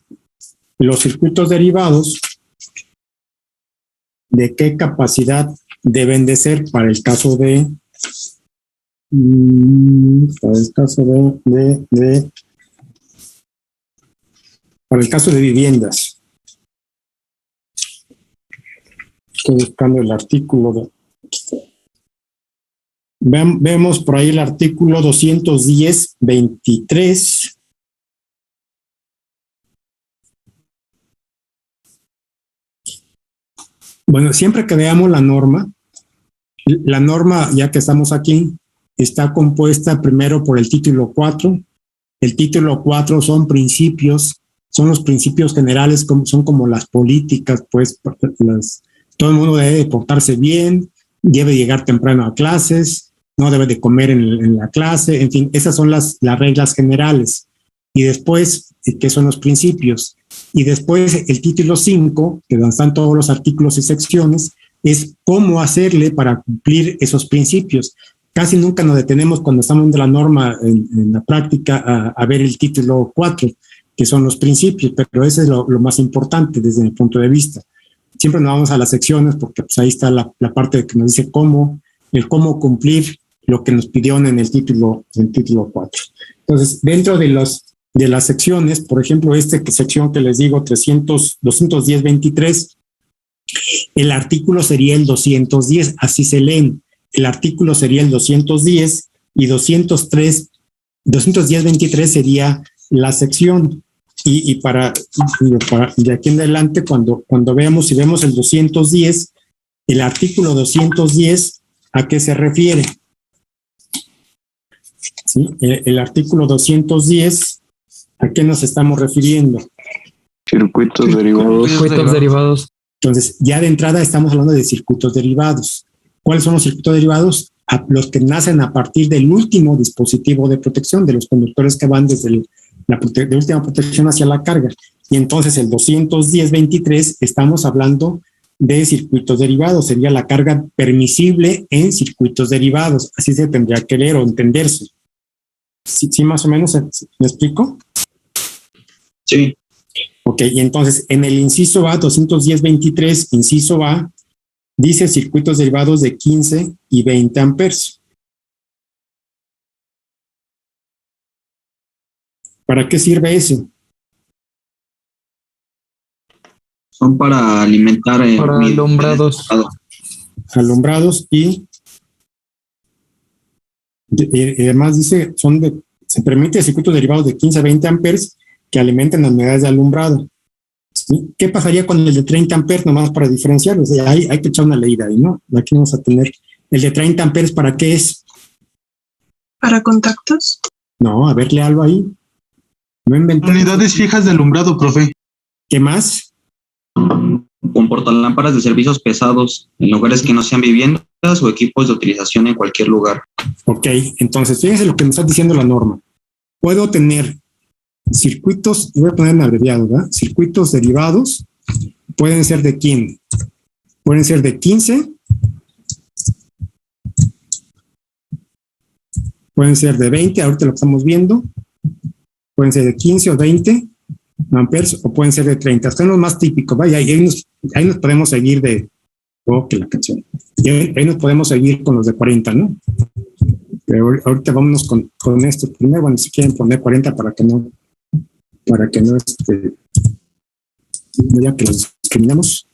los circuitos derivados, ¿de qué capacidad deben de ser para el caso de para el caso de viviendas? Estoy buscando el artículo. Vemos por ahí el artículo 210.23. Bueno, siempre que veamos la norma, ya que estamos aquí, está compuesta primero por el título 4. El título 4 son principios, son los principios generales, son como las políticas, pues todo el mundo debe portarse bien, debe llegar temprano a clases, no debe de comer en la clase, en fin, esas son las reglas generales. Y después, ¿qué son los principios? Y después el título 5, que donde están todos los artículos y secciones, es cómo hacerle para cumplir esos principios. Casi nunca nos detenemos cuando estamos viendo la norma en la práctica a ver el título 4, que son los principios, pero ese es lo más importante desde mi punto de vista. Siempre nos vamos a las secciones porque pues, ahí está la parte que nos dice cómo cumplir lo que nos pidieron en el título 4. Entonces, dentro de las secciones, por ejemplo, sección que les digo, 210.23, el artículo sería el 210, así se leen. El artículo sería el 210 y 210.23 sería la sección. Y para de aquí en adelante, cuando si vemos el 210, el artículo 210, ¿a qué se refiere? ¿Sí? El artículo 210, ¿a qué nos estamos refiriendo? Circuitos derivados. Circuitos derivados. Entonces, ya de entrada estamos hablando de circuitos derivados. ¿Cuáles son los circuitos derivados? Los que nacen a partir del último dispositivo de protección, de los conductores que van desde de última protección hacia la carga. Y entonces el 210.23 estamos hablando de circuitos derivados, sería la carga permisible en circuitos derivados. Así se tendría que leer o entenderse. ¿Sí más o menos me explico? Sí. Ok, y entonces en el inciso A, 210.23, inciso A, dice circuitos derivados de 15 y 20 amperes. ¿Para qué sirve eso? Son para alimentar Para alumbrados. Alumbrados y Y además dice, se permite circuitos derivados de 15 a 20 amperes que alimenten las unidades de alumbrado. ¿Sí? ¿Qué pasaría con el de 30 amperes? Nomás para diferenciarlo. O sea, hay que echar una leída ahí, ¿no? Aquí vamos a tener el de 30 amperes, ¿para qué es? ¿Para contactos? No, a ver, léalo ahí. No inventé. Unidades fijas de alumbrado, profe. ¿Qué más? Con portalámparas de servicios pesados en lugares que no sean viviendas o equipos de utilización en cualquier lugar. Ok, entonces, fíjense lo que nos está diciendo la norma. Puedo tener circuitos, voy a poner en abreviado, ¿verdad? Circuitos derivados, pueden ser de quién? Pueden ser de 15, pueden ser de 20, ahorita lo estamos viendo, pueden ser de 15 o 20 amperes, o pueden ser de 30. Son los más típicos, ¿vale? Ahí nos podemos seguir que la canción. Y ahí nos podemos seguir con los de 40, ¿no? Pero ahorita vámonos con esto. Primero, bueno, si quieren poner 40 para que no ya que los discriminamos.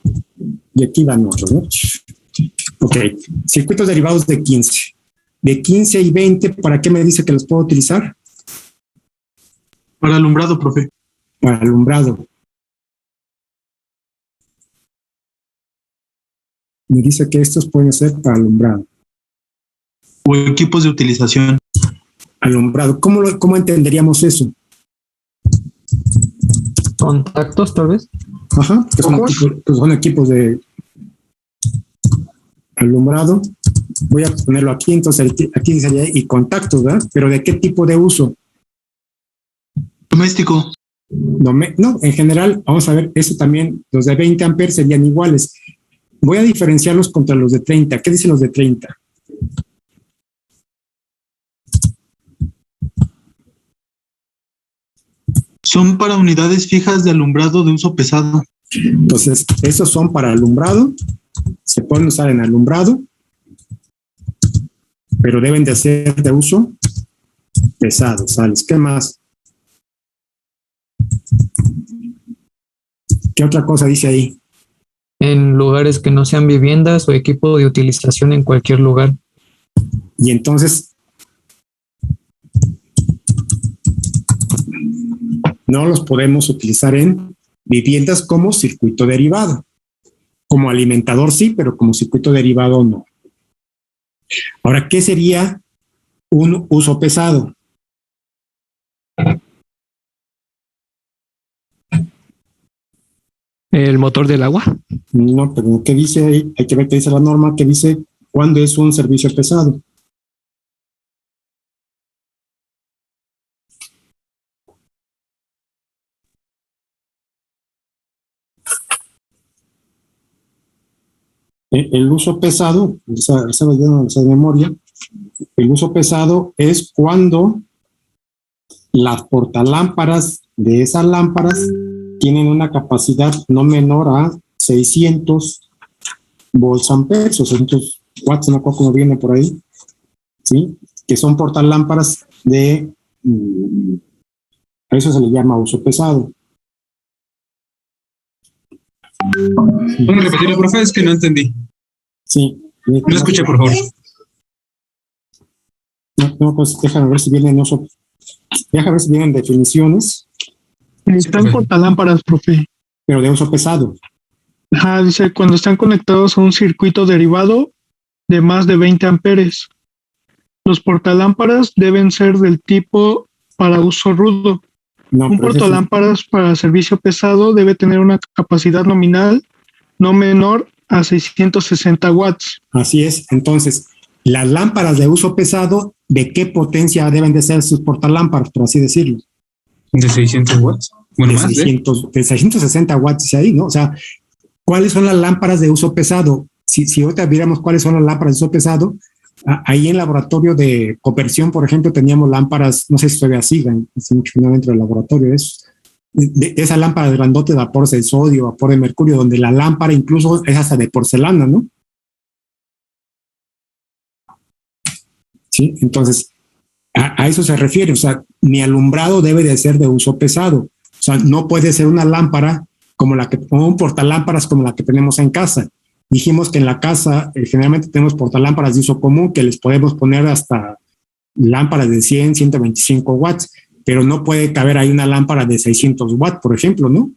Y aquí van otros, ¿no? Ok, circuitos derivados de 15. De 15 y 20, ¿para qué me dice que los puedo utilizar? Para alumbrado, profe. Para alumbrado. Me dice que estos pueden ser para alumbrado. O equipos de utilización. Alumbrado. ¿Cómo entenderíamos eso? Contactos, tal vez. Ajá, que son equipos de alumbrado. Voy a ponerlo aquí, entonces aquí dice y contactos, ¿verdad? Pero ¿de qué tipo de uso? Doméstico. No, en general, vamos a ver, eso también, los de 20 amperes serían iguales. Voy a diferenciarlos contra los de 30. ¿Qué dicen los de 30? Son para unidades fijas de alumbrado de uso pesado. Entonces, esos son para alumbrado, se pueden usar en alumbrado, pero deben de ser de uso pesado, ¿sales? ¿Qué más? ¿Qué otra cosa dice ahí? En lugares que no sean viviendas o equipo de utilización en cualquier lugar. Y entonces, no los podemos utilizar en viviendas como circuito derivado. Como alimentador sí, pero como circuito derivado no. Ahora, ¿qué sería un uso pesado? ¿El motor del agua? No, pero ¿qué dice ahí? Hay que ver qué dice la norma, que dice cuándo es un servicio pesado. El uso pesado, esa de memoria, el uso pesado es cuando las portalámparas de esas lámparas tienen una capacidad no menor a 600 volts-amperes o 600 watts, no acuerdo cómo viene por ahí, ¿sí? Que son portalámparas a eso se le llama uso pesado. ¿Puedo repetirlo, profe? Es que no entendí. Sí. No escuché, por favor. No, pues déjame ver si vienen definiciones. Están portalámparas, profe. Pero de uso pesado. Ajá, dice, cuando están conectados a un circuito derivado de más de 20 amperes. Los portalámparas deben ser del tipo para uso rudo. Un portalámparas para servicio pesado debe tener una capacidad nominal no menor a 660 watts. Así es. Entonces, las lámparas de uso pesado, ¿de qué potencia deben de ser sus portalámparas, por así decirlo? ¿De 600 watts? Bueno, de 660 watts dice ahí, ¿no? O sea, ¿cuáles son las lámparas de uso pesado? Si ahorita viéramos cuáles son las lámparas de uso pesado, ahí en laboratorio de conversión, por ejemplo, teníamos lámparas, no sé si todavía sigan, hace mucho que no dentro del laboratorio, de esa lámpara de grandote de vapor de sodio, vapor de mercurio, donde la lámpara incluso es hasta de porcelana, ¿no? Sí, entonces, a eso se refiere, o sea, mi alumbrado debe de ser de uso pesado, o sea, no puede ser una lámpara como un portalámparas como la que tenemos en casa. Dijimos que en la casa generalmente tenemos portalámparas de uso común que les podemos poner hasta lámparas de 100, 125 watts, pero no puede caber ahí una lámpara de 600 watts, por ejemplo, ¿no? O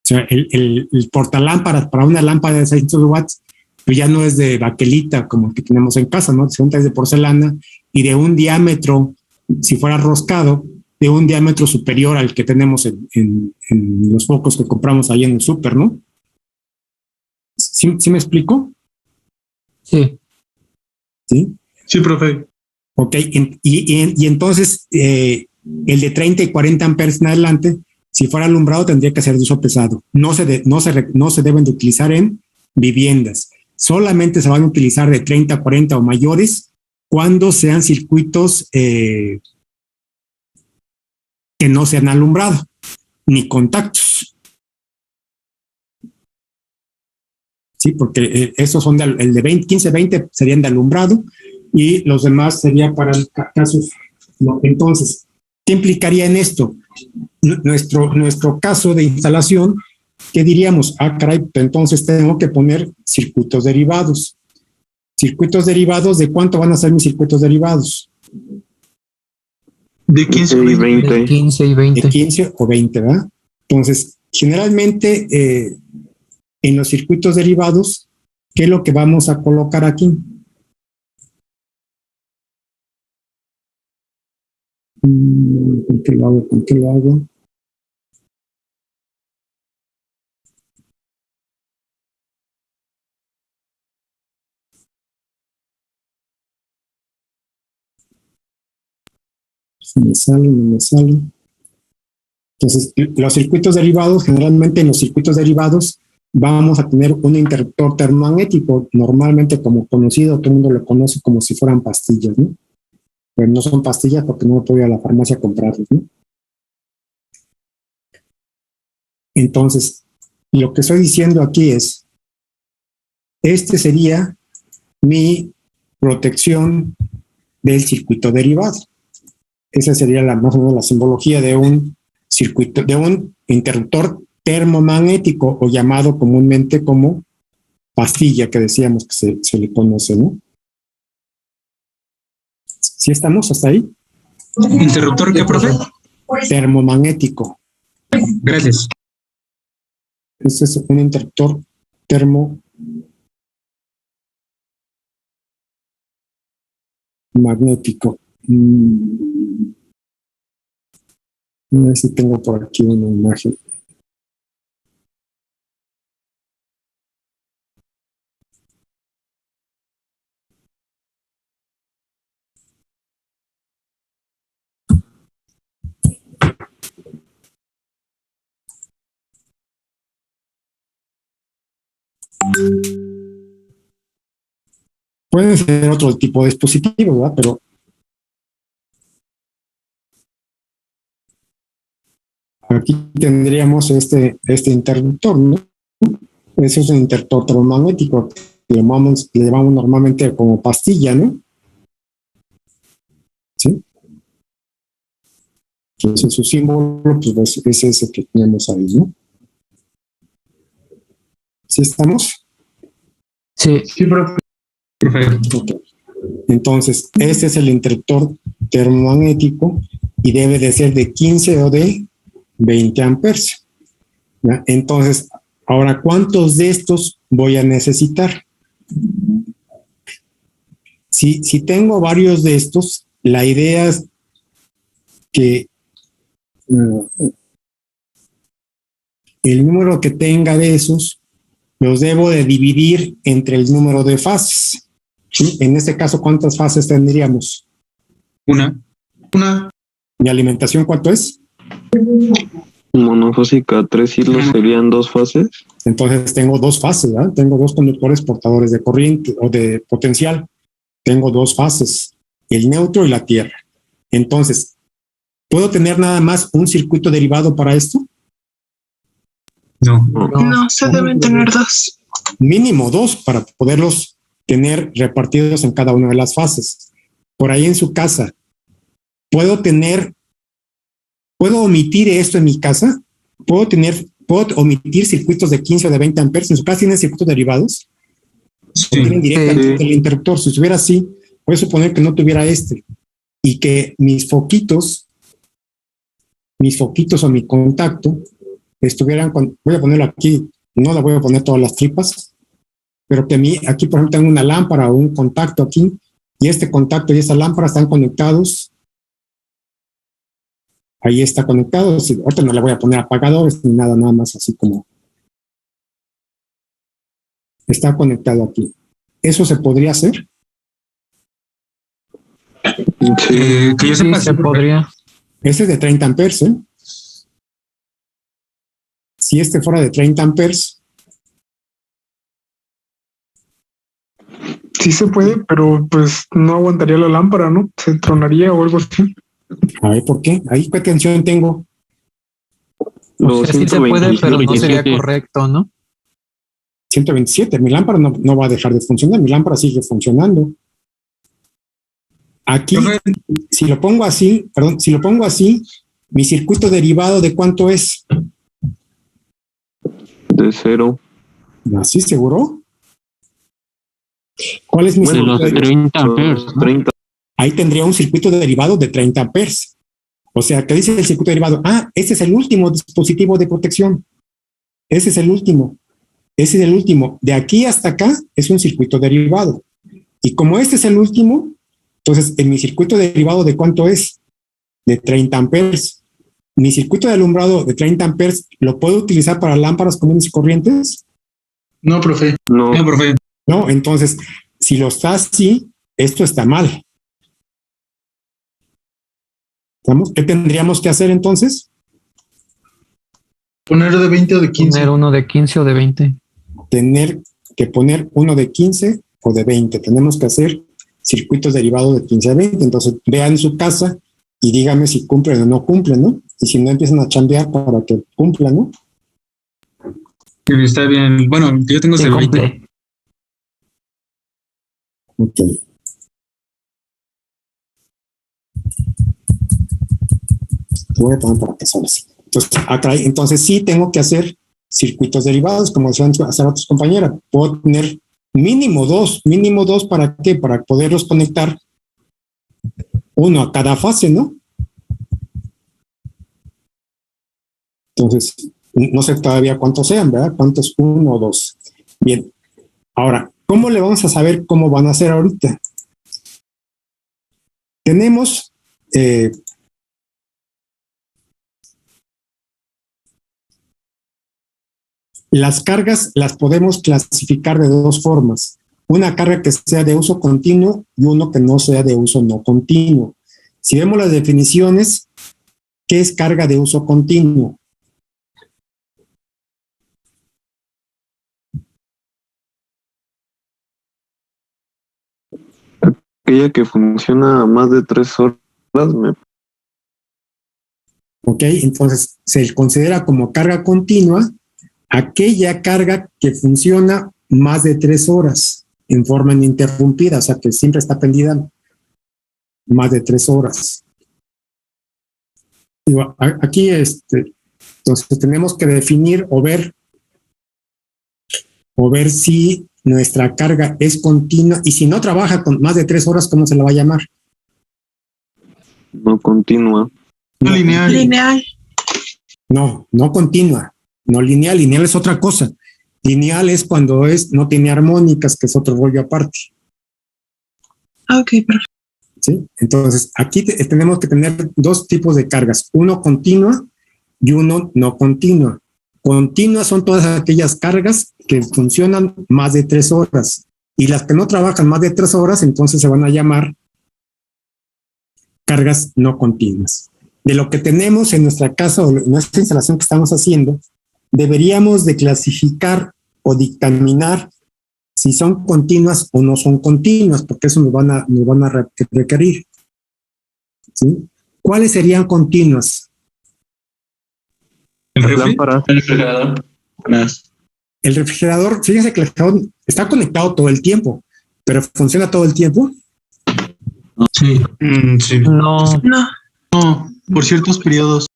sea, el portalámparas para una lámpara de 600 watts, pues ya no es de baquelita como el que tenemos en casa, ¿no? Es de porcelana y de un diámetro, si fuera roscado, de un diámetro superior al que tenemos en los focos que compramos ahí en el súper, ¿no? ¿Sí me explico? Sí. ¿Sí? Sí, profe. Ok, y entonces el de 30 y 40 amperes en adelante, si fuera alumbrado, tendría que ser de uso pesado. No se deben de utilizar en viviendas. Solamente se van a utilizar de 30, 40 o mayores cuando sean circuitos que no sean alumbrado, ni contactos. Sí, porque esos son el de 20, 15, 20 serían de alumbrado y los demás serían para casos. No. Entonces, ¿qué implicaría en esto? Nuestro caso de instalación, ¿qué diríamos? Ah, caray, entonces tengo que poner circuitos derivados. Circuitos derivados, ¿de cuánto van a ser mis circuitos derivados? De 15 y 20. De 15 y 20. De 15 o 20, ¿verdad? Entonces, generalmente en los circuitos derivados, ¿qué es lo que vamos a colocar aquí? ¿Con qué lo hago? ¿Con qué lo hago? Si me sale, no me sale. Entonces, los circuitos derivados, generalmente en los circuitos derivados vamos a tener un interruptor termomagnético, normalmente como conocido, todo el mundo lo conoce como si fueran pastillas, ¿no? Pero no son pastillas porque no puedo ir a la farmacia a comprarlos, ¿no? Entonces, lo que estoy diciendo aquí es, este sería mi protección del circuito derivado. Esa sería más o menos la simbología de un circuito, de un interruptor termomagnético o llamado comúnmente como pastilla, que decíamos que se le conoce, ¿no? ¿Sí estamos hasta ahí? ¿Interruptor qué, profe? Termomagnético. Gracias. Este es un interruptor termomagnético. A ver si tengo por aquí una imagen. Puede ser otro tipo de dispositivo, ¿verdad? Pero aquí tendríamos este interruptor, ¿no? Ese es un interruptor termomagnético que le llamamos normalmente como pastilla, ¿no? ¿Sí? Entonces su símbolo pues, es ese que tenemos ahí, ¿no? ¿Sí estamos? Sí. Sí, profe. Perfecto. Okay. Entonces, este es el interruptor termomagnético y debe de ser de 15 o de 20 amperes. ¿Ya? Entonces, ahora, ¿cuántos de estos voy a necesitar? Si tengo varios de estos, la idea es que el número que tenga de esos los debo de dividir entre el número de fases. ¿Sí? En este caso, ¿cuántas fases tendríamos? Una. ¿Mi alimentación cuánto es? Monofásica, 3 hilos serían 2 fases. Entonces tengo 2 fases, ¿verdad? Tengo 2 conductores portadores de corriente o de potencial. Tengo 2 fases, el neutro y la tierra. Entonces, ¿puedo tener nada más un circuito derivado para esto? No. No, se deben tener 2. Mínimo 2 para poderlos tener repartidos en cada una de las fases. Por ahí en su casa, ¿puedo omitir esto en mi casa? ¿Puedo omitir circuitos de 15 o de 20 amperes? ¿En su casa tienen circuitos derivados? Sí. Tienen directamente el interruptor. Si estuviera así, voy a suponer que no tuviera y que mis foquitos o mi contacto estuvieran voy a ponerlo aquí, no la voy a poner todas las tripas, pero que aquí, por ejemplo, tengo una lámpara o un contacto aquí, y este contacto y esta lámpara están conectados. Ahí está conectado. Ahorita no le voy a poner apagadores ni nada, nada más así como está conectado aquí. ¿Eso se podría hacer? Que yo sepa, se podría. Este es de 30 amperes, ¿eh? Si este fuera de 30 amperes. Sí se puede, pero pues no aguantaría la lámpara, ¿no? Se tronaría o algo así. A ver, ¿por qué? Ahí, ¿qué tensión tengo? O sea, sí se puede, pero no sería correcto, ¿no? 127. Mi lámpara no va a dejar de funcionar. Mi lámpara sigue funcionando. Aquí, si lo pongo así, mi circuito derivado, ¿de cuánto es? De 0. ¿Así seguro? ¿Cuál es mi circuito de los 30 amperes? 30. Ahí tendría un circuito derivado de 30 amperes. O sea, ¿qué dice el circuito derivado? Este es el último dispositivo de protección. Ese es el último. De aquí hasta acá es un circuito derivado. Y como este es el último, entonces en mi circuito derivado, ¿de cuánto es? De 30 amperes. Mi circuito de alumbrado de 30 amperes, ¿lo puedo utilizar para lámparas comunes y corrientes? No, profe. No, profe. No, entonces, si lo está así, esto está mal. ¿Qué tendríamos que hacer entonces? Poner de 20 o de 15. Poner uno de 15 o de 20. Tener que poner uno de 15 o de 20. Tenemos que hacer circuitos derivados de 15 a 20. Entonces, vean su casa y díganme si cumplen o no cumplen, ¿no? Y si no, empiezan a chambear para que cumplan, ¿no? Está bien. Bueno, yo tengo Sí, 20. cumple. Ok. Voy a poner para que salga así. Entonces sí tengo que hacer circuitos derivados, como decían hace otras compañeras. Puedo tener mínimo dos. ¿Para qué? Para poderlos conectar uno a cada fase, ¿no? Entonces, no sé todavía cuántos sean, ¿verdad? ¿Cuántos? 1 o 2. Bien. Ahora, ¿cómo le vamos a saber cómo van a ser ahorita? Tenemos las cargas las podemos clasificar de dos formas. Una carga que sea de uso continuo y uno que no sea de uso no continuo. Si vemos las definiciones, ¿qué es carga de uso continuo? Aquella que funciona más de 3 horas. Ok, entonces se considera como carga continua aquella carga que funciona más de 3 horas en forma ininterrumpida, o sea que siempre está prendida más de 3 horas. Digo, aquí entonces tenemos que definir o ver si nuestra carga es continua, y si no trabaja con más de 3 horas, ¿cómo se la va a llamar? No continua. No lineal. Lineal. No continua. No lineal. Lineal es otra cosa. Lineal es cuando no tiene armónicas, que es otro rollo aparte. Ok, perfecto. ¿Sí? Entonces, aquí tenemos que tener dos tipos de cargas. Uno continua y uno no continua. Continuas son todas aquellas cargas que funcionan más de 3 horas. Y las que no trabajan más de 3 horas, entonces se van a llamar cargas no continuas. De lo que tenemos en nuestra casa o en nuestra instalación que estamos haciendo, deberíamos de clasificar o dictaminar si son continuas o no son continuas, porque eso nos van a requerir. ¿Sí? ¿Cuáles serían continuas? El refrigerador. El refrigerador, fíjense que el refrigerador está conectado todo el tiempo, pero ¿funciona todo el tiempo? Sí. Sí. No. No. Por ciertos periodos.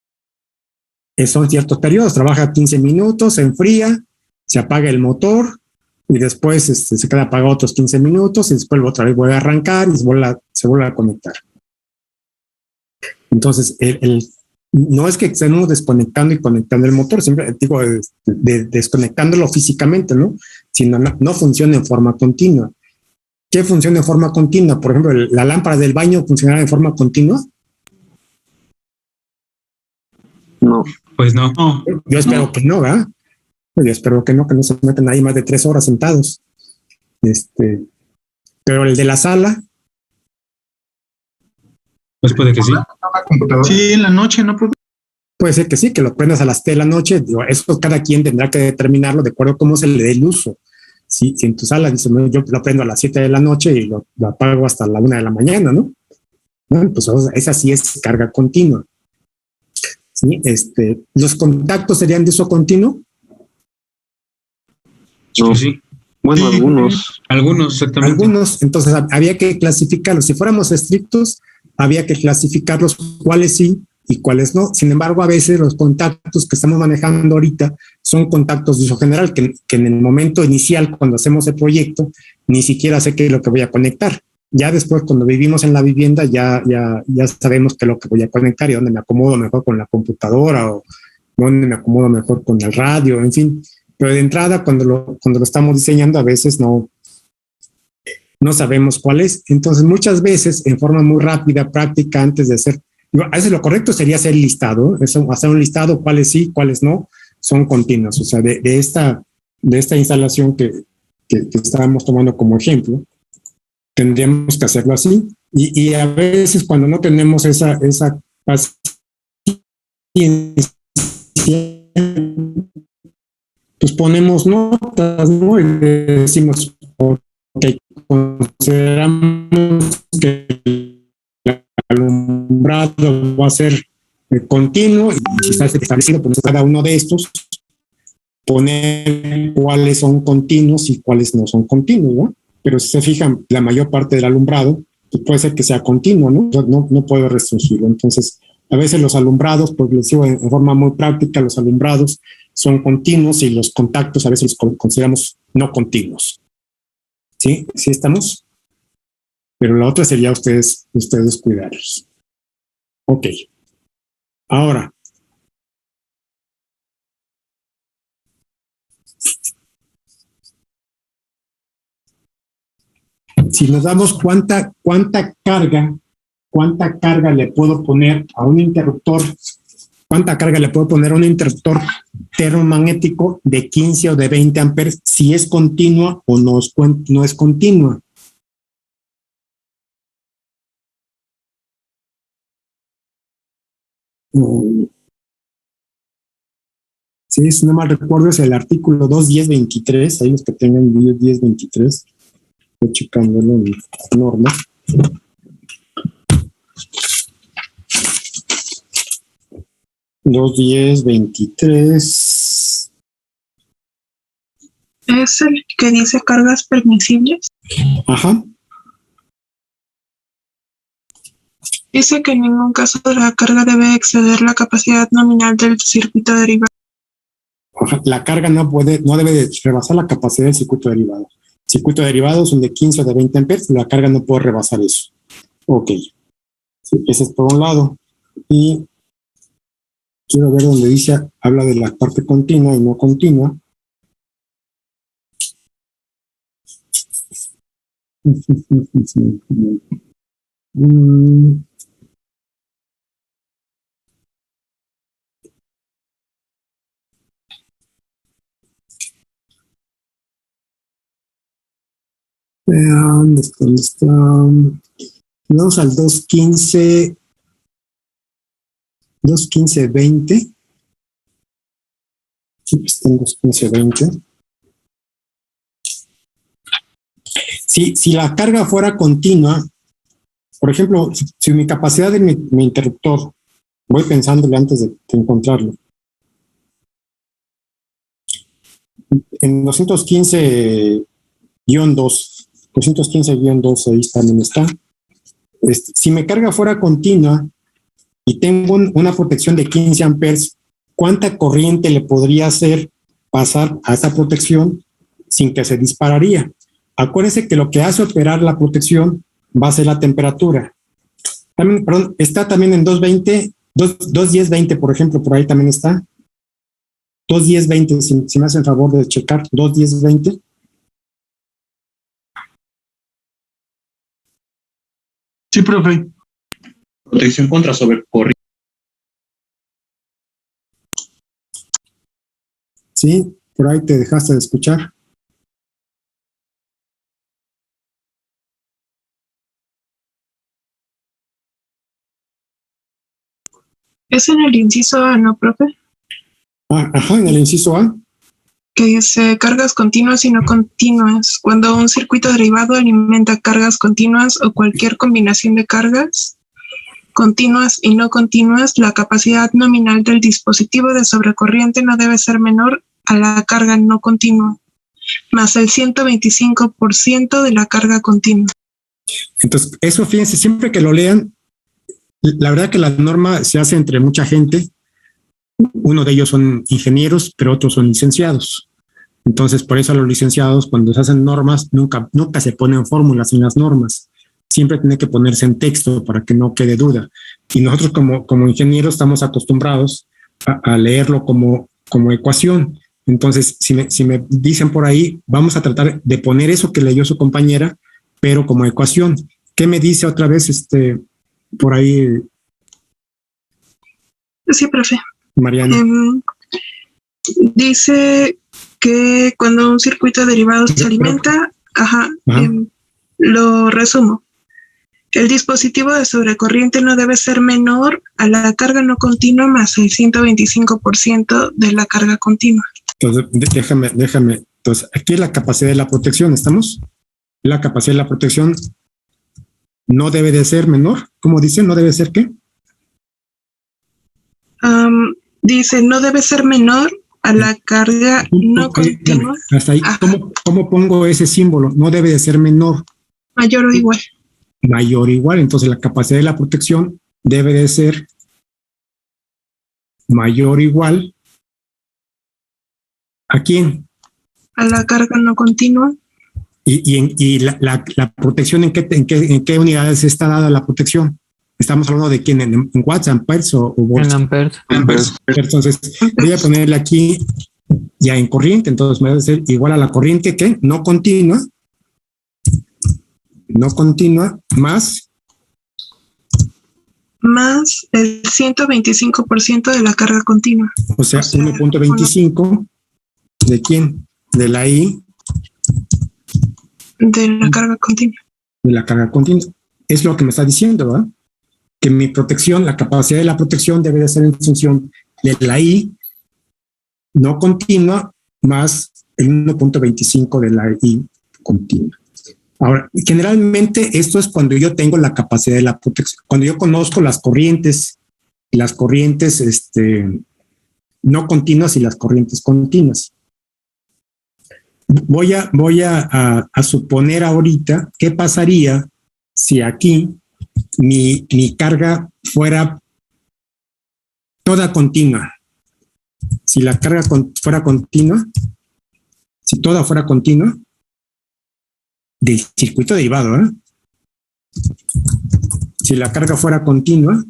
Son ciertos periodos, trabaja 15 minutos, se enfría, se apaga el motor, y después se queda apagado otros 15 minutos y después otra vez vuelve a arrancar y se vuelve a conectar. Entonces, no es que estemos desconectando y conectando el motor, siempre digo desconectándolo físicamente, ¿no? Sino no funciona en forma continua. ¿Qué funciona en forma continua? Por ejemplo, la lámpara del baño funcionará en forma continua. No. Pues no. Yo espero que no, ¿verdad? Yo espero que no se metan ahí más de 3 horas sentados. Pero el de la sala. Pues puede que sí. Sí, en la noche, ¿no? Puede ser que sí, que lo prendas a las 7 de la noche. Digo, eso cada quien tendrá que determinarlo de acuerdo a cómo se le dé el uso. Si en tu sala dices, no, yo lo prendo a las 7 de la noche y lo apago hasta la 1 de la mañana, ¿no? Bueno, pues esa sí es carga continua. ¿Sí? ¿Los contactos serían de uso continuo? No. Sí. Bueno, algunos. Algunos, exactamente. Algunos, entonces había que clasificarlos. Si fuéramos estrictos, había que clasificarlos cuáles sí y cuáles no. Sin embargo, a veces los contactos que estamos manejando ahorita son contactos de uso general, que en el momento inicial, cuando hacemos el proyecto, ni siquiera sé qué es lo que voy a conectar. Ya después, cuando vivimos en la vivienda, ya sabemos qué es lo que voy a conectar y dónde me acomodo mejor con la computadora o dónde me acomodo mejor con el radio, en fin. Pero de entrada, cuando lo estamos diseñando, a veces no sabemos cuál es. Entonces, muchas veces, en forma muy rápida, práctica, antes de hacer, a veces lo correcto sería hacer el listado, hacer un listado, cuáles sí, cuáles no, son continuos. O sea, de esta instalación que estábamos tomando como ejemplo, tendríamos que hacerlo así. Y a veces, cuando no tenemos esa paciencia, pues ponemos notas, ¿no? Y decimos, ok, consideramos que el alumbrado va a ser continuo y si está establecido, pues cada uno de estos, poner cuáles son continuos y cuáles no son continuos, ¿no? Pero si se fijan, la mayor parte del alumbrado pues puede ser que sea continuo, ¿no? No puedo restringirlo. Entonces, a veces los alumbrados, pues les digo en forma muy práctica, los alumbrados son continuos y los contactos a veces los consideramos no continuos. ¿Sí? ¿Sí estamos? Pero la otra sería ustedes cuidarlos. Ok. Ahora. Si nos damos cuánta carga le puedo poner a un interruptor, cuánta carga le puedo poner a un interruptor termomagnético de 15 o de 20 amperes, si es continua o no es continua. Sí, si no mal recuerdo, es el artículo 2.10.23, ahí los que tengan 10.23, estoy checándolo en norma. Dos 10.23. ¿Es el que dice cargas permisibles? Ajá. Dice que en ningún caso la carga debe exceder la capacidad nominal del circuito derivado. Ajá. La carga no debe de rebasar la capacidad del circuito derivado. Circuito derivado son de 15 o de 20 amperes, la carga no puede rebasar eso. Ok. Sí, ese es por un lado. Y quiero ver donde dice, habla de la parte continua y no continua. ¿Dónde está? Vamos al 2.15.20. Está en 2.15.20. Si la carga fuera continua, por ejemplo, si mi capacidad de mi interruptor, voy pensándole antes de encontrarlo, en 215-2, ahí también está. Si mi carga fuera continua y tengo una protección de 15 amperes, ¿cuánta corriente le podría hacer pasar a esa protección sin que se dispararía. Acuérdense que lo que hace operar la protección va a ser la temperatura. También, perdón, está también en 220, 210-20, por ejemplo, por ahí también está. 210-20, si me hacen favor de checar, 210-20. Sí, profe. Protección contra sobrecorriente. Sí, por ahí te dejaste de escuchar. Es en el inciso A, ¿no, profe? Ajá, en el inciso A. Que dice cargas continuas y no continuas. Cuando un circuito derivado alimenta cargas continuas o cualquier combinación de cargas continuas y no continuas, la capacidad nominal del dispositivo de sobrecorriente no debe ser menor a la carga no continua, más el 125% de la carga continua. Entonces, eso fíjense, siempre que lo lean, la verdad que la norma se hace entre mucha gente. Uno de ellos son ingenieros, pero otros son licenciados. Entonces, por eso a los licenciados, cuando se hacen normas, nunca se ponen fórmulas en las normas. Siempre tiene que ponerse en texto para que no quede duda. Y nosotros como ingenieros estamos acostumbrados a leerlo como ecuación. Entonces, si me dicen por ahí, vamos a tratar de poner eso que leyó su compañera, pero como ecuación. ¿Qué me dice otra vez por ahí? Sí, profe. Mariana. Dice que cuando un circuito derivado se alimenta, lo resumo. El dispositivo de sobrecorriente no debe ser menor a la carga no continua más el 125% de la carga continua. Entonces, déjame. Entonces, aquí es la capacidad de la protección, ¿estamos? La capacidad de la protección no debe de ser menor. ¿Cómo dice? ¿No debe ser qué? Dice, no debe ser menor a la carga no continua. Hasta ahí, ¿cómo pongo ese símbolo? No debe de ser menor. Mayor o igual. Mayor o igual. Entonces, la capacidad de la protección debe de ser mayor o igual. ¿A quién? A la carga no continua. ¿Y la protección en qué unidades está dada la protección? Estamos hablando de quién, en watts, amperes o volts. En amperes. Entonces, voy a ponerle aquí ya en corriente. Entonces, me va a ser igual a la corriente que no continua. No continua más el 125% de la carga continua. O sea 1.25 ¿de quién? De la I. De la carga continua. De la carga continua. Es lo que me está diciendo, ¿verdad? Que mi protección, la capacidad de la protección debe de ser en función de la I no continua más el 1.25 de la I continua. Ahora, generalmente esto es cuando yo tengo la capacidad de la protección, cuando yo conozco las corrientes no continuas y las corrientes continuas. Voy a suponer ahorita qué pasaría si aquí mi carga fuera toda continua. Si la carga fuera continua, si toda fuera continua, del circuito derivado, ¿eh? Si la carga fuera continua,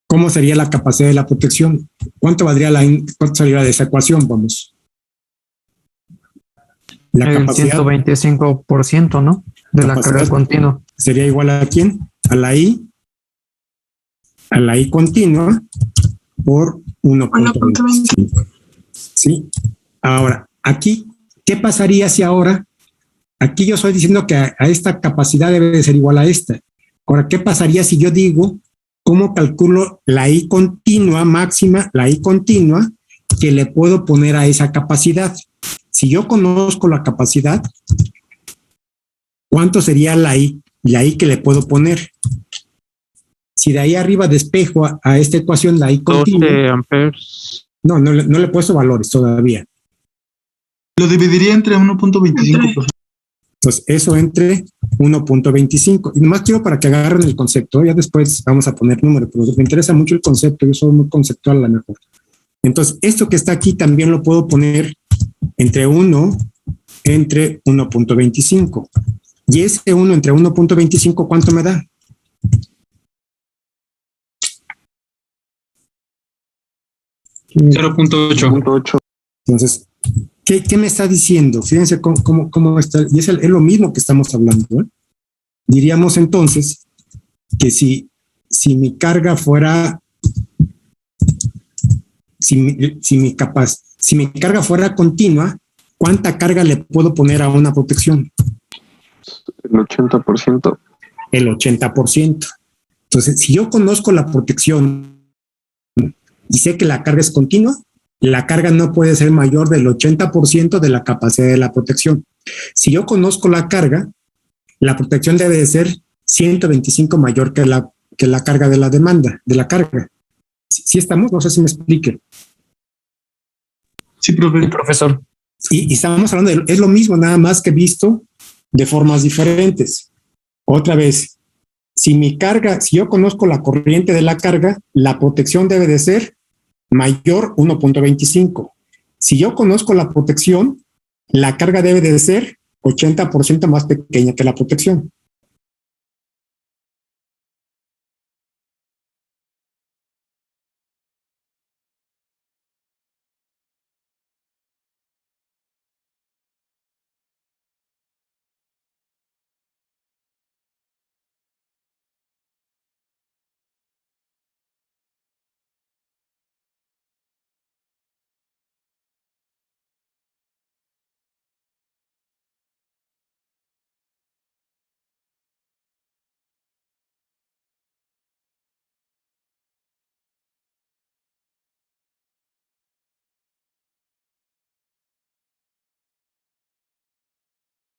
¿cómo sería la capacidad de la protección? ¿Cuánto saldría de esa ecuación? Vamos. La capacidad. 125%, ¿no? De la carga continua. ¿Sería igual a quién? A la I continua por 1.25. ¿Sí? Ahora, aquí, ¿qué pasaría si ahora? Aquí yo estoy diciendo que a esta capacidad debe de ser igual a esta. Ahora, ¿qué pasaría si yo digo cómo calculo la I continua máxima, la I continua, que le puedo poner a esa capacidad? Si yo conozco la capacidad, ¿cuánto sería la I que le puedo poner? Si de ahí arriba despejo a esta ecuación la I continua. 12 amperes. No le he puesto valores todavía. Lo dividiría entre 1.25%. Entonces, eso entre 1.25. Y nomás quiero para que agarren el concepto. Ya después vamos a poner números, pero me interesa mucho el concepto. Yo soy muy conceptual a lo mejor. Entonces, esto que está aquí también lo puedo poner entre 1.25. Y ese 1 entre 1.25, ¿cuánto me da? $0.8. Entonces, ¿qué me está diciendo? Fíjense cómo está, y es lo mismo que estamos hablando, ¿eh? Diríamos entonces que si mi carga fuera, si mi carga fuera continua, ¿cuánta carga le puedo poner a una protección? El 80%. El 80%. Entonces, si yo conozco la protección y sé que la carga es continua, la carga no puede ser mayor del 80% de la capacidad de la protección. Si yo conozco la carga, la protección debe de ser 125 mayor que la carga de la demanda, de la carga. ¿Sí estamos? No sé si me explique. Sí, profesor. Y estamos hablando es lo mismo, nada más que visto de formas diferentes. Otra vez, si yo conozco la corriente de la carga, la protección debe de ser mayor 1.25. Si yo conozco la protección, la carga debe de ser 80% más pequeña que la protección.